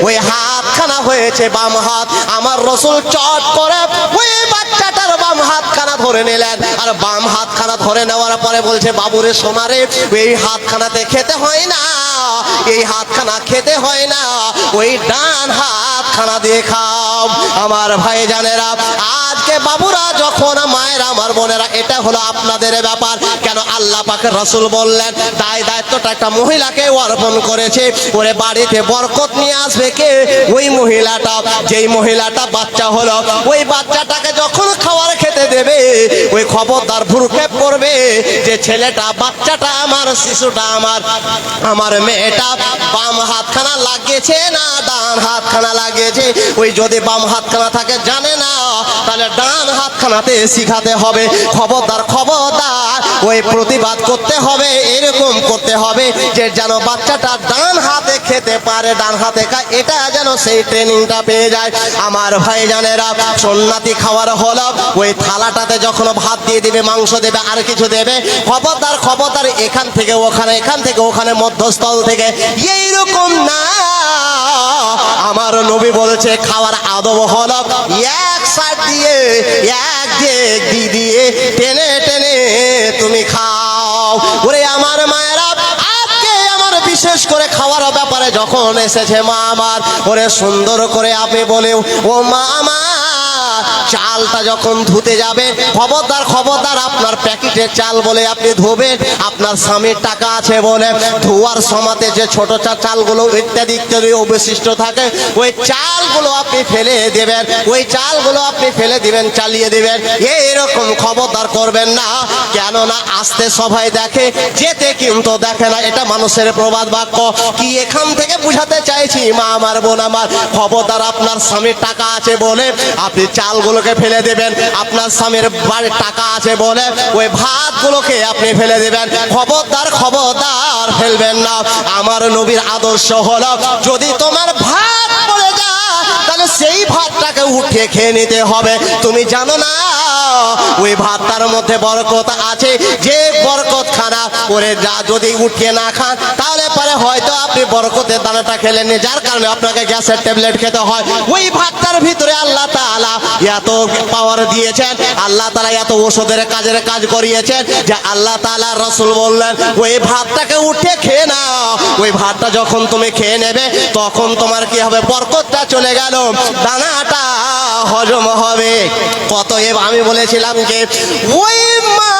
ওই হাতখানা হয়েছে বাম হাত। আমার রাসূল চট করে ওই বাচ্চাটার বাম হাতখানা ধরে নিলেন, আর বাম হাতখানা ধরে নেওয়ার পরে বলছে, বাবুরে সোনারে, এই হাতখানাতে খেতে হয় না, এই হাতখানা খেতে হয় না, ওই ডান হাতখানা দিয়ে খাও। আমার ভাই জানেরা, আজকে বাবুরা যখন, মায়েরা, আমার বোনেরা, এটা হলো আপনাদের ব্যাপার। কেন আল্লাহ পাকের রাসূল বললেন, দায়িত্বটা একটা মহিলাকে অর্পণ করেছে। ওরে বাড়িতে বরকত নিয়ে আসবে কে? ওই মহিলাটা। যেই মহিলাটা বাচ্চা হলো, ওই বাচ্চাটাকে যখন খাবার খেতে দেবে, ওই খবরদার ভ্রুক্ষেপ করবে যে ছেলেটা, বাচ্চাটা আমার, শিশুটা আমার মেয়েটা বাম হাতখানা লাগিয়েছে না ডান হাতখানা লাগিয়েছে। ওই যদি বাম হাতখানা থাকে জানে না, তাহলে ডান হাতখানাতে শিখাতে হবে। খবরদার ওই প্রতিবাদ করতে হবে, এরকম করতে হবে যে যেন বাচ্চাটা ডান হাতে খেতে পারে, ডান হাতে খায়, এটা যেন সেই ট্রেনিংটা পেয়ে যায়। আমার ভাই জানেরা, সুন্নাতি খাবার হলো ওই থালাটাতে যখন ভাত দিয়ে দিবে, মাংস দেবে, আর কিছু দেবে, খবরদার এখান থেকে ওখানে, এখান থেকে ওখানে, মধ্যস্থল থেকে এইরকম না। আমার নবী বলেছে, খাওয়ার আদব হলো এক সাইড দিয়ে, এক দিক দিয়ে টেনে টেনে তুমি খাও। ওরে আমার মায়েরা, আজকে আমার বিশেষ করে খাওয়ার ব্যাপারে যখন এসেছে মা আমার, ওরে সুন্দর করে আপনি বলে, ও মা আমার, চালটা যখন ধুতে যাবে, খবরদার আপনার প্যাকেটের চাল বলে আপনি ধোবেন। আপনার স্বামীর টাকা আছে বলে ধোয়ার সময়তে যে ছোট চালগুলো ইত্যাদি অবশিষ্ট থাকে, ওই চালগুলো আপনি ফেলে দেবেন, ওই চালগুলো আপনি ফেলে দিবেন, চালিয়ে দিবেন। এইরকম খবরদার করবেন না, কেননা আসতে সবাই দেখে, যেতে কিন্তু দেখে না। এটা মানুষের প্রবাদ বাক্য। কি এখান থেকে বুঝাতে চাইছি মা আমার, বোন আমার, খবরদার আপনার স্বামীর টাকা আছে বলে আপনি চালগুলোকে ফেলে দেবেন, আপনার স্বামীর বাড়ির টাকা আছে বলে ওই ভাতগুলোকে আপনি ফেলে দেবেন। খবরদার ফেলবেন না। আমার নবীর আদর্শ হলো, যদি তোমার ভাত পড়ে যায়, তাহলে সেই ভাতটাকে উঠিয়ে খেয়ে নিতে হবে। তুমি জানো না ওই ভাতটার মধ্যে বরকত আছে, যে বরকত খানা করে যদি উঠিয়ে না খান, তাহলে পরে হয়তো আপনি বরকতের দানাটা খেলেন, যার কারণে আপনাকে গ্যাসের ট্যাবলেট খেতে হয়। ওই ভাতটার ভিতরে আল্লাহ তাআলা এত পাওয়ার দিয়েছেন, আল্লাহ তাআলা এত ওষুধের কাজ করিয়েছেন, যে আল্লাহ তাআলা রাসূল বললেন, ওই ভাতটাকে উঠে খেয়ে নাও। ওই ভাতটা যখন তুমি খেয়ে নেবে, তখন তোমার কি হবে? বরকতটা চলে গেল, দানাটা হজম হবে। কত আমি বলেছিলাম যে ওই মা,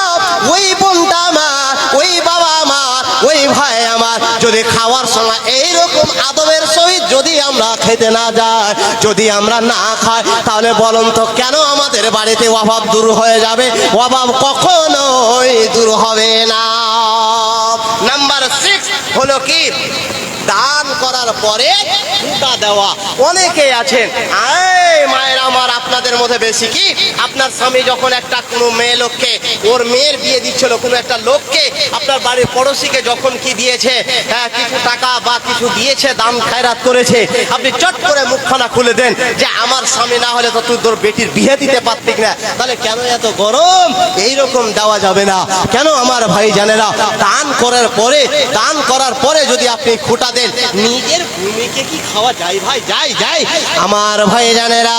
ওই বোনটা আমার, ওই বাবা আমার, ওই ভাই আমার, যদি খাওয়ার সময় এইরকম আদবের সহিত যদি আমরা খেতে না যাই, যদি আমরা না খাই, তাহলে বলুন তো কেন আমাদের বাড়িতে অভাব দূর হয়ে যাবে? অভাব কখনোই দূর হবে না। নাম্বার 6 হলো কি? দান করার পরে ফুটা দেওয়া। অনেকে আছেন, মায়ের আমার, আপনাদের মধ্যে বেশি কি, আপনার স্বামী যখন একটা কোনো মেয়ে লোককে, ওর মেয়ের বিয়ে দিচ্ছিল, কোনো একটা লোককে, আপনার বাড়ির পড়োশিকে যখন কি দিয়েছে, কিছু টাকা বা কিছু দিয়েছে, দান খায়রাত করেছে, আপনি চট করে মুখখানা খুলে দেন যে আমার স্বামী না হলে তো তুই তোর বেটির বিয়ে দিতে পারতিস না। তাহলে কেন এত গরম? এইরকম দেওয়া যাবে না। কেন আমার ভাই জানেরা, দান করার পরে যদি আপনি ফুটা দেন, নিজের ভূমিকে কি খাওয়া যায় ভাই? যায়। আমার ভাই জানেরা,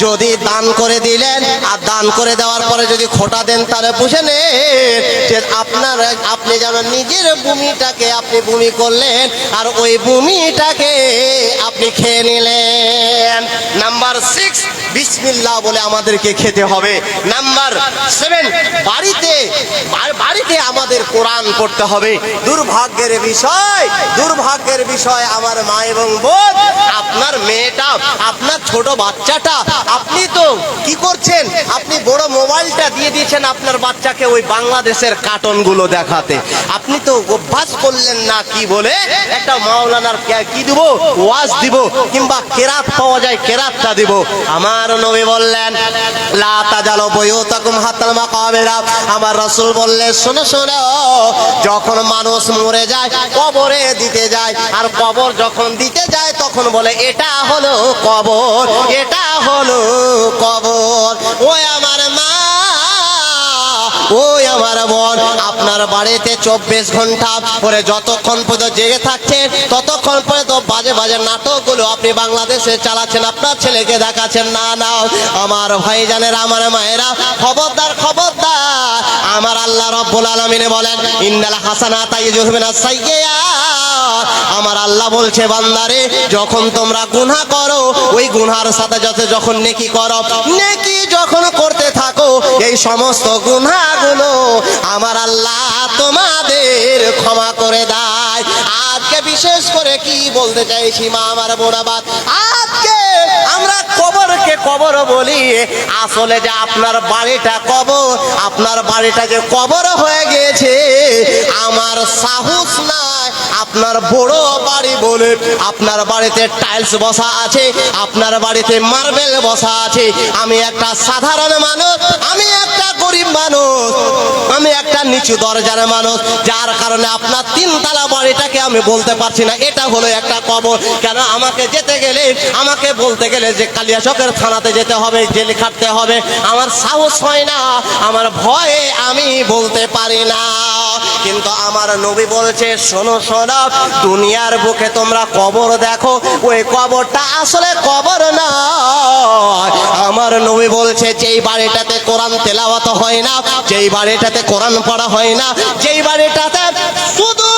যদি দান করে দিলেন আর দান করে দেওয়ার পরে যদি খোটা দেন, তাহলে বুঝে নেন যে আপনি যেন নিজের ভূমিটাকে আপনি ভূমি করলেন, আর ওই ভূমিটাকে আপনি খেয়ে নিলেন। নাম্বার 6 বিসমিল্লাহ বলে আমাদেরকে খেতে হবে। নাম্বার 7, বাড়িতে আমাদের কোরআন পড়তে হবে। দুর্ভাগ্যের বিষয় আমার মা এবং বোন, আপনার মেয়েটা, আপনার ছোট বাচ্চাটা, আপনি তো কি করছেন, আপনি বড় মোবাইলটা দিয়ে দিয়েছেন আপনার বাচ্চাকে ওই বাংলাদেশের কার্টুনগুলো দেখাতে। আপনি তো অভ্যাস করলেন না, কি বলে একটা মাওলানার কি দিব, ওয়াজ দিব, কিংবা কেরাত পাওয়া যায় কেরাতটা দিব। আমার নবী বললেন লা তাজালু বুয়ুতাকুম হাত্তাল মাকাবিরা। আমার রাসূল বললেন শোনো শোনো, যখন মানুষ মরে যায় কবরে দিতে যায়, আর কবর যখন দিতে যায় তখন বলে এটা হলো কবর, এটা হলো কবর। ওই আমার মা, ওই আমার বোন, আপনার বাড়িতে 24 ঘন্টা পরে যতক্ষণ পর্যন্ত জেগে থাকছেন ততক্ষণ পর্যন্ত বাজে বাজে নাটকগুলো আপনি বাংলাদেশে চালাচ্ছেন, আপনার ছেলেকে দেখাচ্ছেন। না না আমার ভাইজানেরা, আমার মায়েরা, খবরদার খবরদার। আমার আল্লাহ রাব্বুল আলামিন বলেন ইন্নাল হাসানাতা ইউযহিবুনাস সাইয়্যাত। আমার আল্লাহ বলছে বান্দারে, যখন তোমরা গুনাহ করো ওই গুনার সাথে যখন নেকি করো, নেকি যখন করতে থাকো, এই সমস্ত গুনাহগুলো আমার আল্লাহ তোমাদের ক্ষমা করে দেয়। আজকে বিশেষ করে কি বলতে চাইছি মা আমার বোনাবাদ, আজকে আমরা কবরকে কবর বলি, আসলে যে আপনার বাড়িটা কবর, আপনার বাড়িটা যে কবর হয়ে গেছে, আমার সাহস নাই আপনার বড় বাড়ি বলে আপনার বাড়িতে টাইলস বসা আছে, আপনার বাড়িতে মার্বেল বসা আছে। আমি একটা সাধারণ মানুষ, আমি একটা গরিব মানুষ, আমি একটা নিচু দরজার মানুষ, যার কারণে আপনার 3 তলা বাড়িটাকে আমি বলতে পারছি না এটা হলো একটা কবর। কেন আমাকে যেতে গেলে, আমাকে বলতে গেলে যে কালিয়াচকের থানাতে যেতে হবে, জেলে খাটতে হবে, আমার সাহস হয় না, আমার ভয়ে আমি বলতে পারি না। কিন্তু আমার নবী বলছে শোনো শোনো, দুনিয়ার বুকে তোমরা কবর দেখো, ওই কবরটা আসলে কবর না। আমার নবী বলছে যেই বাড়িটাতে কোরআন তেলাওয়াত হয় না, যেই বাড়িটাতে কোরআন পড়া হয় না, যেই বাড়িটাতে শুধু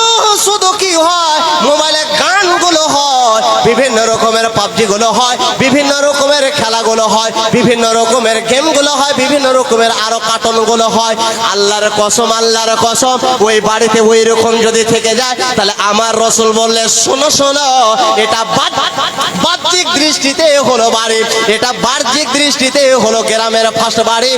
শুধু কি হয়, মোবাইলে গানগুলো হয়, বিভিন্ন রকমের পাবজি গুলো হয়, বিভিন্ন রকমের খেলাগুলো হয়, বিভিন্ন রকমের গেমগুলো হয়, বিভিন্ন রকমের আরো কার্টুনগুলো হয়। আল্লাহর কসম, আল্লাহর কসম, ওই বাড়িতে ওই রকম যদি থেকে যায়, তাহলে আমার রাসূল বললে শোনো শোনো, এটা বাহ্যিক দৃষ্টিতে হলো বাড়ি, এটা বাহ্যিক দৃষ্টিতে হলো গ্রামের ফার্স্ট বাড়ি,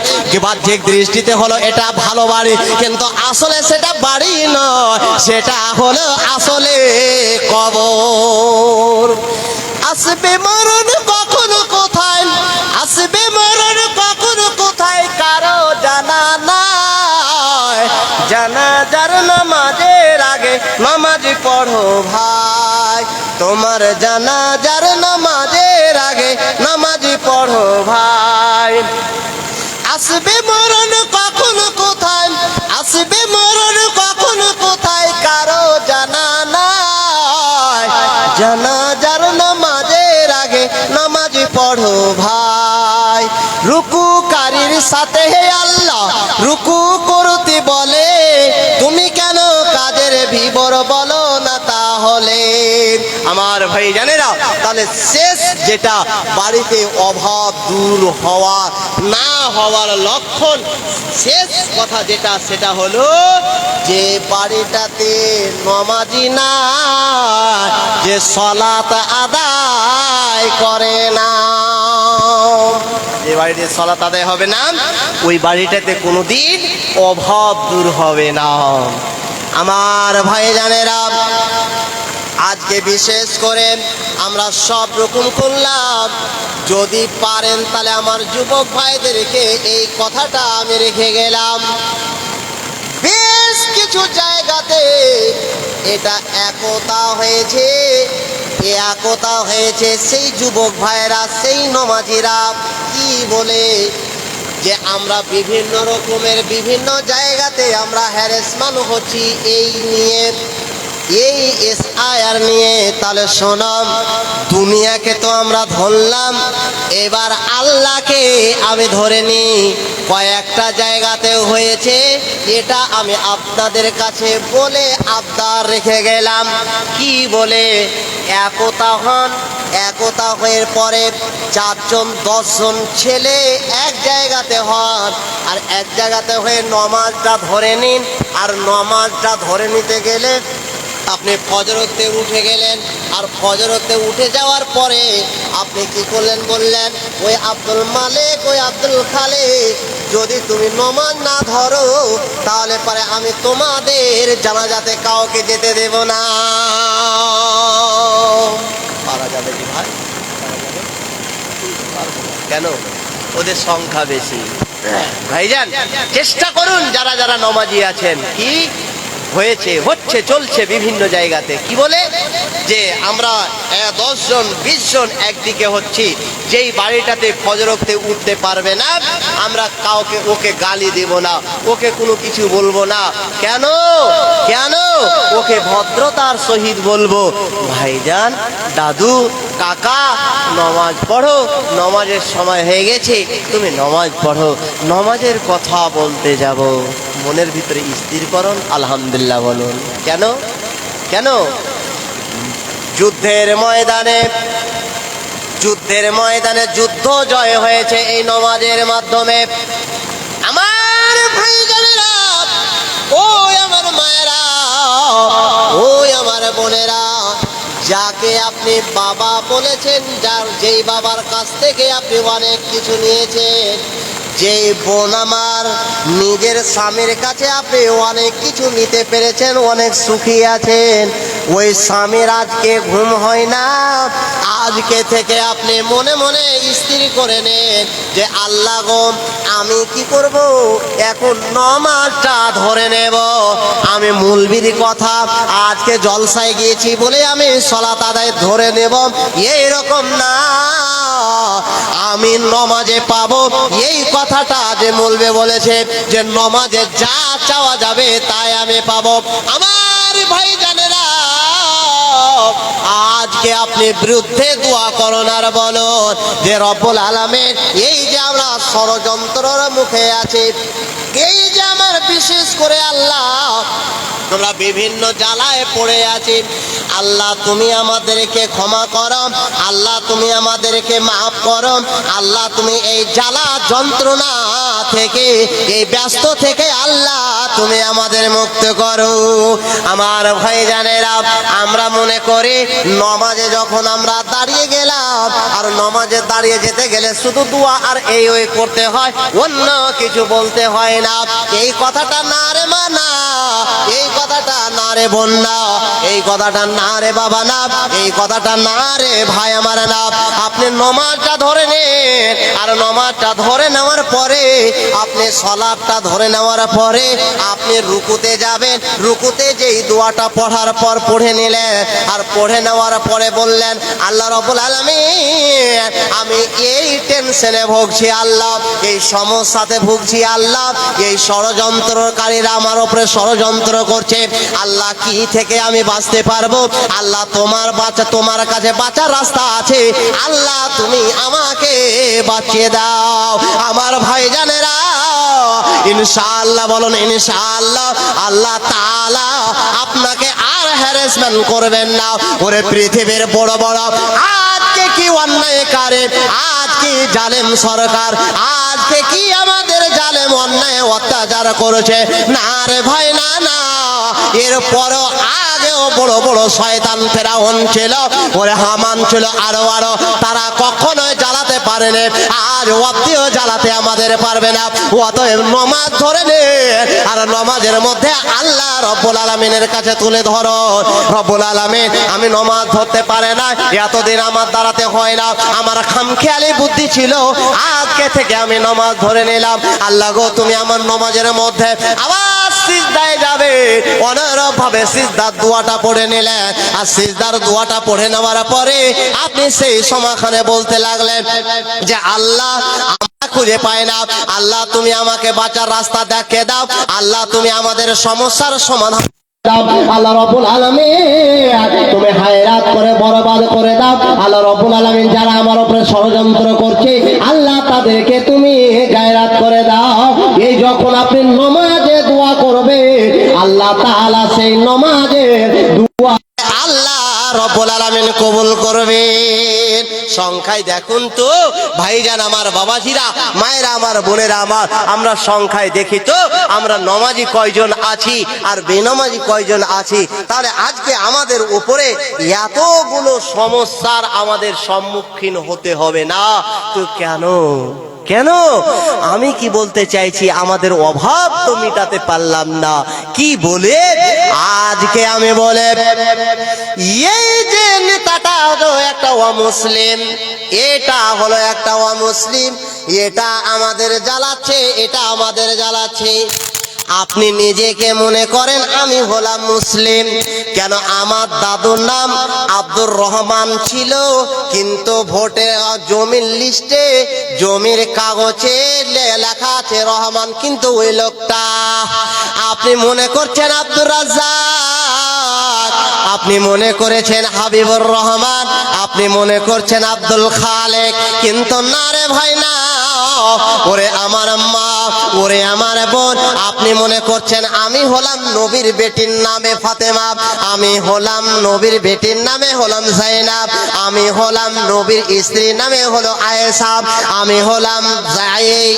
বাহ্যিক দৃষ্টিতে হলো এটা ভালো বাড়ি, কিন্তু আসলে সেটা বাড়ি নয়, সেটা হলো আসলে কবর। আসবে মরণ কখন কোথায়, আসবে মরণ কখন কোথায় কারো জানা নাই। জানাজার নামাজের আগে নামাজ পড়ো ভাই, তোমার জানাজার নামাজের আগে নামাজ পড়ো ভাই। আসবে মরণ কখন কোথায়, আসবে মরণ কখন কোথায় কারো জানা নাই। জানাজার নামাজের আগে নামাজ পড়ো ভাই। রুকুকারীর সাথে হে আল্লাহ রুকু করতে বলে, তুমি কেন কাজের বিবর বলো না তাহলে। আমার ভাই জানেরা, তাহলে শেষ যেটা বাড়িতে অভাব দূর হওয়া না হওয়ার লক্ষণ, শেষ কথা যেটা, সেটা হলো যে বাড়িটাতে নামাজি না, যে সালাত আদায় করে না, যে বাড়িতে সালাত আদায় হবে না, ওই বাড়িটাতে কোনোদিন অভাব দূর হবে না। আমার ভাইজানেরা, আজকে বিশেষ করে আমরা সব রকম করলাম, যদি পারেন তাহলে আমার যুবক ভাইদেরকে এই কথাটা আমি রেখে গেলাম। বেশ কিছু জায়গাতে এটা একতা হয়েছে, একতা হয়েছে সেই যুবক ভাইরা, সেই নমাজিরা কি বলে যে আমরা বিভিন্ন রকমের বিভিন্ন জায়গাতে আমরা হ্যারাসমেন্ট হচ্ছি এই নিয়ে, এই SIR নিয়ে। তাহলে শোনাম, দুনিয়াকে তো আমরা ধরলাম, এবার আল্লাহকে আমি ধরে নি। কয়েকটা জায়গাতে হয়েছে, এটা আমি আপনাদের কাছে বলে আবদার রেখে গেলাম। কি বলে? একতা হন, একতা হয়ে পরে 4 জন 10 জন ছেলে এক জায়গাতে হন, আর এক জায়গাতে হয়ে নমাজটা ধরে নিন। আর নমাজটা ধরে নিতে গেলে আপনি ফজরতে উঠে গেলেন, আর ফজরতে উঠে যাওয়ার পরে আপনি কি করলেন বললেন, ওই আব্দুল মালিক, ওই আব্দুল খালিক, যদি তুমি নমাজ না ধরো তাহলে পরে আমি তোমাদের জানাজাতে কাউকে যেতে দেব না। পারা যাবে কি ভাই? কেন? ওদের সংখ্যা বেশি। ভাইজান চেষ্টা করুন, যারা যারা নমাজি আছেন, কি হয়েছে, হচ্ছে, চলছে বিভিন্ন জায়গাতে, কি বলে যে আমরা 10 জন 20 জন একদিকে হচ্ছি, যেই বাড়িটাতে ফজরতে উঠতে পারবে না আমরা কাউকে ওকে গালি দেব না, ওকে কোনো কিছু বলবো না। কেন? কেন? ওকে ভদ্রতার সহিত বলবো, ভাইজান, দাদু, কাকা, নমাজ পড়ো, নমাজের সময় হয়ে গেছে, তুমি নমাজ পড়ো। নমাজের কথা বলতে যাব, মনের ভিতরে স্থিরকরণ আলহামদুলিল্লাহ বলুন। কেন? কেন? যুদ্ধের ময়দানে যুদ্ধ জয় হয়েছে এই নমাজের মাধ্যমে। আমার ভাইজানেরা, ওই আমার মায়েরা, ওই আমার বোনেরা, যাকে আপনি বাবা বলেছেন, যেই বাবার কাছ থেকে আপনি অনেক কিছু নিয়েছেন, যেই বোন আমার নিজের স্বামীর কাছে আপনি অনেক কিছু নিতে পেরেছেন, অনেক সুখী আছেন, ওই স্বামীর আজকে ঘুম হয় না। আজকে থেকে আপনি মনে মনে স্থির করে নেন যে আল্লাহ গো, আমি কি করব, এখন নমাজটা ধরে নেব। আমি মৌলবীর কথা, আজকে জলসায় গিয়েছি বলে আমি সালাত আদায় ধরে নেব, এইরকম না। আমি নমাজে পাবো, এই কথাটা যে মৌলবী বলেছে যে নমাজে যা চাওয়া যাবে তাই আমি পাবো। আমার ভাইজানেরা, আজকে আপনি বিরুদ্ধে দোয়া করুন আর বলুন যে রব্বুল আলামিন, এই যে আমরা ষড়যন্ত্রের মুখে আছি, এই যে আমার বিশেষ করে আল্লাহ আমরা বিভিন্ন জ্বালায় পড়ে আছি, আল্লাহ তুমি আমাদেরকে ক্ষমা করো, আল্লাহ তুমি আমাদেরকে মাফ করো, আল্লাহ তুমি এই জ্বালা যন্ত্রণা থেকে, এই ব্যস্ত থেকে আল্লাহ তুমি আমাদের মুক্ত করো। আমার ভাইজানেরা, আমরা মনে করি নমাজে যখন আমরা দাঁড়িয়ে গেলাম, আর নমাজে দাঁড়িয়ে যেতে গেলে শুধু দোয়া আর এই ওই করতে হয়, অন্য কিছু বলতে হয় না। এই কথাটা না রে মা, না, এই কথাটা না রে বোন, না, এই কথাটা না রে বাবা, না, এই কথাটা না রে ভাই আমার, না। আপনি নমাজটা ধরে নেন, আর নমাজটা ধরে নেওয়ার পরে আপনি সালাতটা ধরে নেওয়ার পরে আপনি রুকুতে যাবেন। রুকুতে যেই দোয়াটা পড়ার পর পড়ে নিলেন, আর পড়ে নেওয়ার পরে বললেন, আল্লাহ রাব্বুল আলামিন, আমি এই টেনশনে ভুগছি আল্লাহ, এই সমস্যাতে ভুগছি আল্লাহ, এই ষড়যন্ত্রকারীরা আমার উপরে ষড়যন্ত্র করছে আল্লাহ, কি থেকে আমি বাঁচতে পারবো? আল্লাহ তোমার কাছে বাঁচার রাস্তা আছে, আল্লাহ তুমি আমাকে বাঁচিয়ে দাও। আমার ভাইজানেরা, ইনশাআল্লাহ বলুন, ইনশাআল্লাহ আল্লাহ তাআলা আপনাকে আর হ্যারাসমেন্ট করবেন না। ওরে পৃথিবীর বড় বড় আজকে কি অন্যায় করে, আজ কি জালেম সরকার, আজকে কি আমাদের জালেম অন্যায় অত্যাচার করেছে, না রে ভাই, না, না, এরপরও আগেও বড় বড় শয়তান ফেরাউন ছিল, ওরে হামান ছিল, আরো আরো, তারা কখনোই জ্বালাতে পারেনি, আজ অব্দিও জ্বালাতে আমাদের পারবে না। অতএব নমাজ ধরে নে, আর নমাজের মধ্যে আল্লাহ রব্বুল আলামিনের কাছে তুলে ধরো, রব্বুল আলামিন, আমি নমাজ ধরতে পারে না, এতদিন আমার দ্বারাতে হয় না, আমার খামখেয়ালি বুদ্ধি ছিল, আজকে থেকে আমি নমাজ ধরে নিলাম। আল্লাহ গো, তুমি আমার নমাজের মধ্যে আবার সিজদায় যাবে, অনুরূপ ভাবে সিজদার দোয়াটা পড়ে নিলেন, আর সিজদার দোয়াটা পড়ে নেওয়ার পরে আপনি সেই সময়খানে বলতে লাগলেন যে আল্লাহ, আমরা খুঁজে পাই না, আল্লাহ তুমি আমাকে বাঁচার রাস্তা দেখিয়ে দাও, আল্লাহ তুমি আমাদের সমস্যার সমাধান, আল্লাহ রাব্বুল আলামিন তুমি হায়রাত করে বরবাদ করে দাও। আল্লাহ রাব্বুল আলামিন যারা আমার উপরে ষড়যন্ত্র করছে, আল্লাহ তাদেরকে তুমি গায়রাত করে দাও। এই যখন আপনি নমাজে দোয়া করবে, আল্লাহ তাআলা সেই নমাজের দোয়া আল্লাহ রাব্বুল আলামিন কবুল করবে। সংখ্যায় দেখুন তো ভাইজান আমার, বাবাজিরা, মায়েরা আমার, বোনেরা আমার, আমরা সংখ্যায় দেখি তো আমরা নমাজি কয়জন আছি আর বেনমাজি কয়জন আছি। তাহলে আজকে আমাদের উপরে এতগুলো সমস্যার আমাদের সম্মুখীন হতে হবে না তো কেন? কেন? আমি কি বলতে চাইছি, আমাদের অভাব তো মিটাতে পারলাম না, কি বলে আজকে আমি বলে এই যে নেতাটা হলো একটা অমুসলিম, এটা হলো একটা অমুসলিম, এটা আমাদের জ্বালাচ্ছে, এটা আমাদের জ্বালাচ্ছে। আপনি নিজেকে মনে করেন আমি হলাম মুসলিম, কেন আমার দাদুর নাম আব্দুর রহমান ছিল, কিন্তু ভোটে জমির লিস্টে জমির কাগজে লেখা আছে রহমান, কিন্তু ওই লোকটা আপনি মনে করছেন আব্দুর রাজ্জাক, আপনি মনে করেছেন হাবিবুর রহমান, আপনি মনে করছেন আব্দুল খালেক, কিন্তু না রে ভাই না। ওরে আমার মা, ওরে আমার বোন, আপনি মনে করছেন আমি হলাম নবীর বেটির নামে ফাতেমা, আমি হলাম নবীর বেটির নামে হলাম জাইনাব, আমি হলাম নবীর স্ত্রীর নামে হলো আয়েশা, আমি হলাম এই।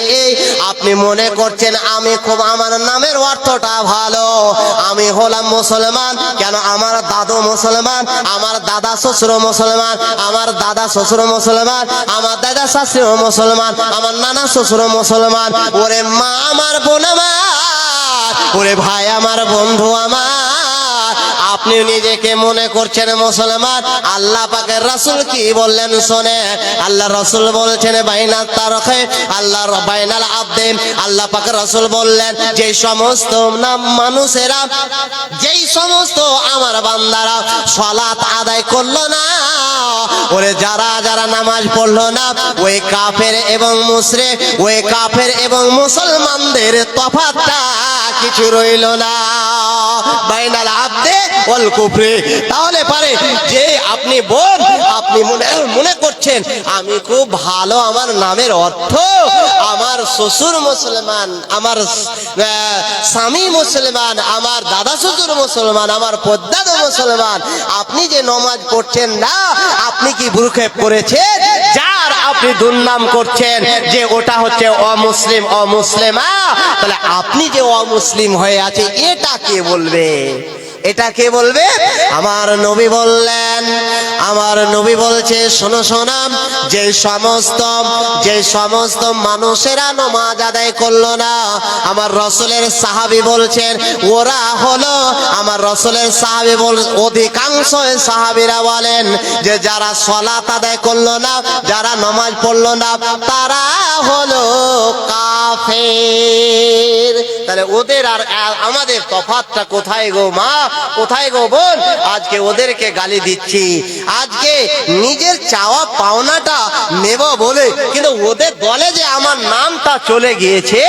আপনি মনে করছেন আমি খুব, আমার নামের অর্থটা ভালো, আমি হলাম মুসলমান, কেন আমার দাদু মুসলমান, আমার দাদা শ্বশুর মুসলমান, আমার দাদা শ্বশুর মুসলমান, আমার দাদা শাশুড়ি মুসলমান, আমার নানা শ্বশুর মুসলমান। ওরে মা আমার, বোন আমার, ওরে ভাই আমার, বন্ধু আমার, আপনি নিজেকে মনে করছেন মুসলমান, আল্লাহ পাকের রাসূল কি বললেন শোনে। আল্লাহ রাসূল বলছেন বাইনা তারখে আল্লাহ বাইনাল আবদে, আল্লাহ পাকের রাসূল বললেন যে সমস্ত মানুষেরা, যেই সমস্ত আমার বান্দারা সালাত আদায় করলো না, ওরে যারা যারা নামাজ পড়লো না, ওই কাফের এবং মুশরিক, ওই কাফের এবং মুসলমানদের তফাৎটা কিছু রইল না বাইনাল আবদে ওয়াল কুফরি। তাহলে পারে যে আপনি বোন, আপনি মনে করছেন আমি খুব ভালো, আমার নামের অর্থ আমার শ্বশুর মুসলমান, আমার স্বামী মুসলমান, আমার দাদা শ্বশুর মুসলমান, আমার পদ্দাদা মুসলমান, আপনি যে নমাজ পড়ছেন না, আপনি কি ভ্রুক্ষেপ করেছেন? যার আপনি দুর্নাম করছেন যে ওটা হচ্ছে অমুসলিম, অমুসলিমা, তাহলে আপনি যে অমুসলিম হয়ে আছে এটা কে বলবে? এটা কে বলবে? আমার নবী বললেন, আমার নবী বলছে শোনো শোনাম, যে সমস্ত মানুষেরা নামাজ আদায় করলো না, আমার রাসূলের সাহাবী বলছেন ওরা হলো, আমার রাসূলের সাহাবী অধিকাংশ সাহাবীরা বলেন যে যারা সালাত আদায় করলো না, যারা নামাজ পড়লো না, তারা হলো কাফের। তাহলে ওদের আর আমাদের তফাৎটা কোথায় গো মা, কোথায় গো বোন? আজকে ওদেরকে গালি দিচ্ছি, আজকে নিজের চাওয়া পাওনাটা নেব বলে, কিন্তু ওদের দলে যে আমার নামটা চলে গিয়েছে,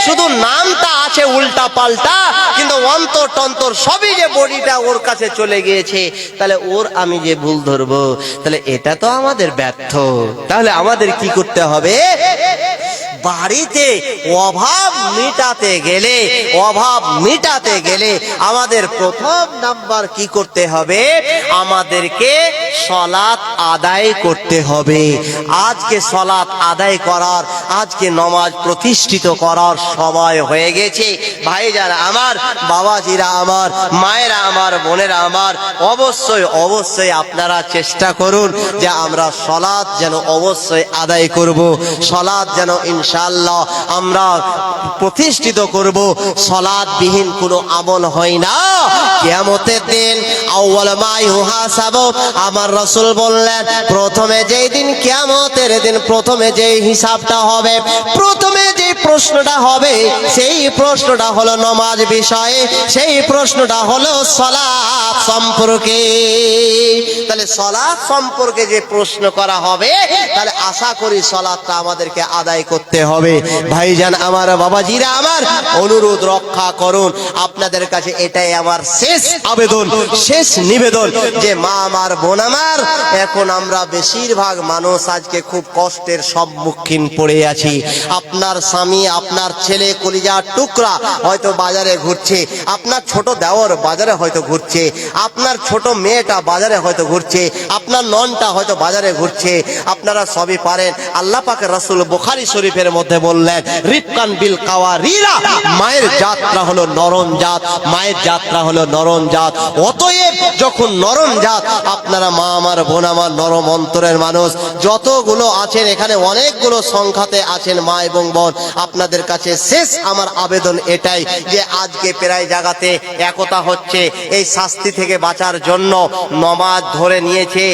শুধু নামটা আছে উল্টা পাল্টা, কিন্তু অন্তর টন্তর সবই যে বডিটা ওর কাছে চলে গিয়েছে, তাহলে ওর আমি যে ভুল ধরবো, তাহলে এটা তো আমাদের ব্যর্থ। তাহলে আমাদের কি করতে হবে? বাড়িতে অভাব মিটাতে গেলে আমাদের প্রথম নাম্বার কি করতে হবে? আমাদেরকে সালাত আদায় করতে হবে। আজকে সালাত আদায় করার, আজকে নামাজ প্রতিষ্ঠিত করার সময় হয়ে গেছে। ভাইজারা আমার, বাবাজিরা আমার, মায়েরা আমার, বোনেরা আমার, অবশ্যই আপনারা চেষ্টা করুন যে আমরা সালাত যেন অবশ্যই আদায় করব, সালাত যেন ইনশাআল্লাহ আমরা প্রতিষ্ঠিত করব। সালাত বিহীন কোনো আমল হয় না। কিয়ামতের দিন আউয়াল মা ইউহাসাবু, আমার রাসূল বললেন প্রথমে যেই দিন কিয়ামতের দিন প্রথমে যেই হিসাবটা হবে, প্রথমে যে প্রশ্নটা হবে, সেই প্রশ্নটা হলো নামাজ বিষয়ে, সেই প্রশ্নটা হলো সালাত সম্পর্কে। তাহলে সালাত সম্পর্কে যে প্রশ্ন করা হবে, তাহলে আশা করি সালাতটা আমাদেরকে আদায় করতে করতে হবে। ভাইজান আমার, বাবাজিরা আমার, অনুরোধ রক্ষা করুন। আপনাদের কাছে এটাই আমার শেষ আবেদন, শেষ নিবেদন যে মা আমার, বোন আমার, এখন আমরা বেশিরভাগ মানুষ আজকে খুব কষ্টের সম্মুখীন পড়ে আছি। আপনার স্বামী, আপনার ছেলে কলিজার টুকরা হয়তো বাজারে ঘুরছে, আপনার ছোট দেওর বাজারে হয়তো ঘুরছে, আপনার ছোট মেয়েটা বাজারে হয়তো ঘুরছে, আপনার ননটা হয়তো বাজারে ঘুরছে। আপনারা সবই পারেন, আল্লাহ পাকের রাসূল বুখারী শরীফের মধ্যে বললেন, রিফকান বিল কাওয়ারিরা, মায়ের যাত্রা হলো নরম জাত, মায়ের যাত্রা হলো নরম জাত। অতএব যখন নরম জাত, আপনারা মা আমার, বোন আমার, নরম অন্তরের মানুষ যতগুলো আছেন, এখানে অনেকগুলো সংখ্যাতে আছেন মা এবং বোন, আপনাদের কাছে শেষ আমার আবেদন এটাই যে আজকে প্রায় জায়গাতে একতা হচ্ছে এই শাস্তি থেকে বাঁচার জন্য। নমাজ ধরে নিয়েছে,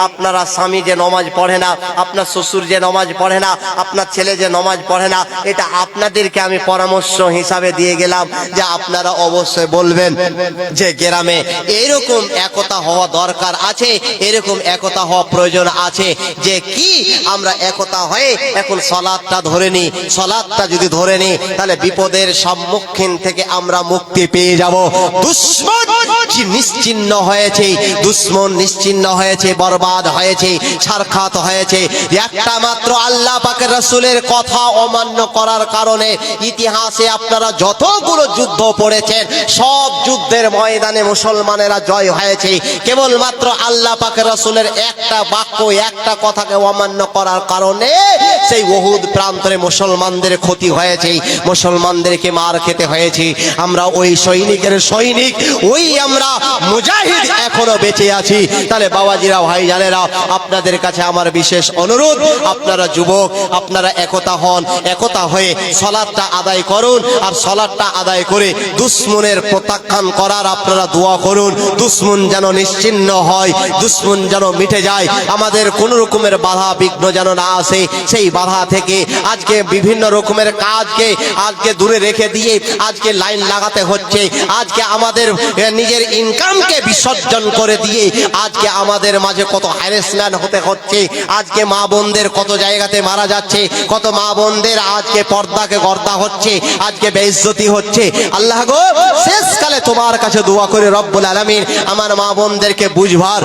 আপনারা স্বামী যে নমাজ পড়ে না, আপনার শ্বশুর যে নমাজ পড়ে না, আপনার ছেলে যে নমাজ পড়ে না, এটা আপনাদেরকে আমি পরামর্শ হিসাবে দিয়ে গেলাম যে আপনারা অবশ্যই বলবেন যে গ্রামে এরকম একতা হওয়া দরকার আছে, এরকম একতা হওয়া প্রয়োজন আছে। যে কি আমরা একতা হয়ে এখন সালাতটা ধরে নিই, সালাতটা যদি ধরে নিই তাহলে বিপদের সম্মুখীন থেকে আমরা মুক্তি পেয়ে যাব। দুশমন কি নিশ্চিহ্ন হয়েছে, দুশমন নিশ্চিহ্ন হয়েছে, বরবাদ হয়েছে, ছারখাত হয়েছে একটা মাত্র আল্লাহ পাকের রাসূলের কথা অমান্য করার কারণে। ইতিহাসে আপনারা যতগুলো যুদ্ধ পড়েছেন, সব যুদ্ধের ময়দানে মুসলমানেরা জয় হয়েছে কেবলমাত্র আল্লাহ পাকের রাসূলের একটা বাক্য, একটা কথাকে অমান্য করার কারণে। সেই উহুদ প্রান্তরে মুসলমানদের ক্ষতি হয়েছে, মুসলমানদেরকে মার খেতে হয়েছে। আমরা ওই সৈনিকের সৈনিক, ওই আমরা মুজাহিদ এখনো বেঁচে আছি। তাহলে বাবাজিরা, ভাইজানেরা, আপনাদের কাছে আমার বিশেষ অনুরোধ, আপনারা যুবক, আপনারা একতা হন, একতা হয়ে সালাতটা আদায় করুন। আর সালাতটা আদায় করে দুশমনের প্রত্যাখ্যান করার আপনারা দোয়া করুন। দুশমন যেন নিশ্চিহ্ন হয়, দুশমন যেন মিটে যায়, আমাদের কোন রকমের বাধা বিঘ্ন যেন না আসে। সেই বাধা থেকে আজকে বিভিন্ন রকমের কাজকে আজকে দূরে রেখে দিয়ে আজকে লাইন লাগাতে হচ্ছে, আজকে আমাদের নিজের ইনকামকে বিসর্জন করে দিয়ে আজকে আমাদের মাঝে কত হ্যারাসমেন্ট হতে হচ্ছে। আজকে মা বোনদের কত জায়গাতে মারা যাচ্ছে, কত মা বোনদের আজকে পর্দাকে গর্দা হচ্ছে, আজকে বেইজ্জতি হচ্ছে। আল্লাহ গো, শেষকালে তোমার কাছে দোয়া করে রব্বুল আলামিন আমার মা বোনদেরকে বুঝবার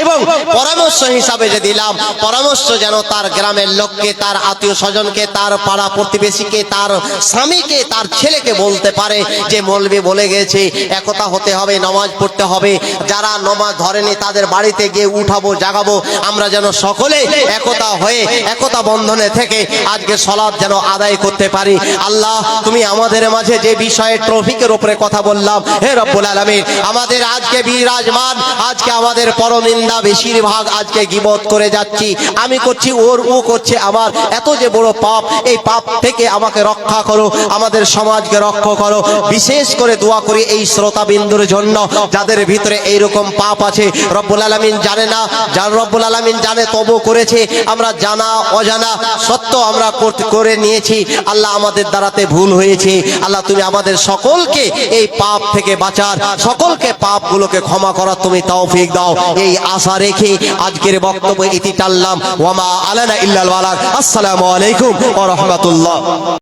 এবং পরামর্শ হিসাবে যে দিলাম, পরামর্শ যেন তার গ্রামের লোককে, তার আত্মীয় স্বজনকে, তার পাড়া প্রতিবেশীকে, তার স্বামীকে, তার ছেলেকে বলতে পারে যে মৌলবি বলে গেছে একতা হতে হবে, নামাজ পড়তে হবে। যারা নামাজ ধরেনি তাদের বাড়িতে গিয়ে উঠাবো, জাগাবো। আমরা যেন সকলে একতা হয়ে, একতা বন্ধনে থেকে আজকে সালাত যেন আদায় করতে পারি। আল্লাহ, তুমি আমাদের মাঝে যে বিষয়ে ট্রফিকের উপরে কথা বললাম, হে রব্বুল আলামিন, আমাদের আজকে বিরাজমান, আজকে আমাদের পরনিন্দা, বেশিরভাগ আজকে গীবত করে যাচ্ছি, আমি করছি ওর, ও করছে আমার, এত যে বড় পাপ, এই পাপ থেকে আমাকে রক্ষা করো, আমাদের সমাজকে রক্ষা করো। বিশেষ করে দোয়া করি এই শ্রোতাবিন্দুর জন্য যাদের ভিতরে এইরকম পাপ আছে। রব্বুল আলামিন জানে না, যার রব্বুল আলামিন জানে তবু করেছে, আমরা জানা অজানা সত্য আমরা করে নিয়েছি। আল্লাহ, আমাদের দ্বারাতে ভুল হয়েছে। আল্লাহ, তুমি আমাদের সকলকে এই পাপ থেকে বাঁচার, সকলকে পাপগুলোকে ক্ষমা করার তুমি তৌফিক দাও, এই আশা রেখে আজকের বক্তব্য ইতি টানলাম। ওয়ামা আলানা ইল্লাল বালাগ। আসসালামু আলাইকুম ওয়া রাহমাতুল্লাহ।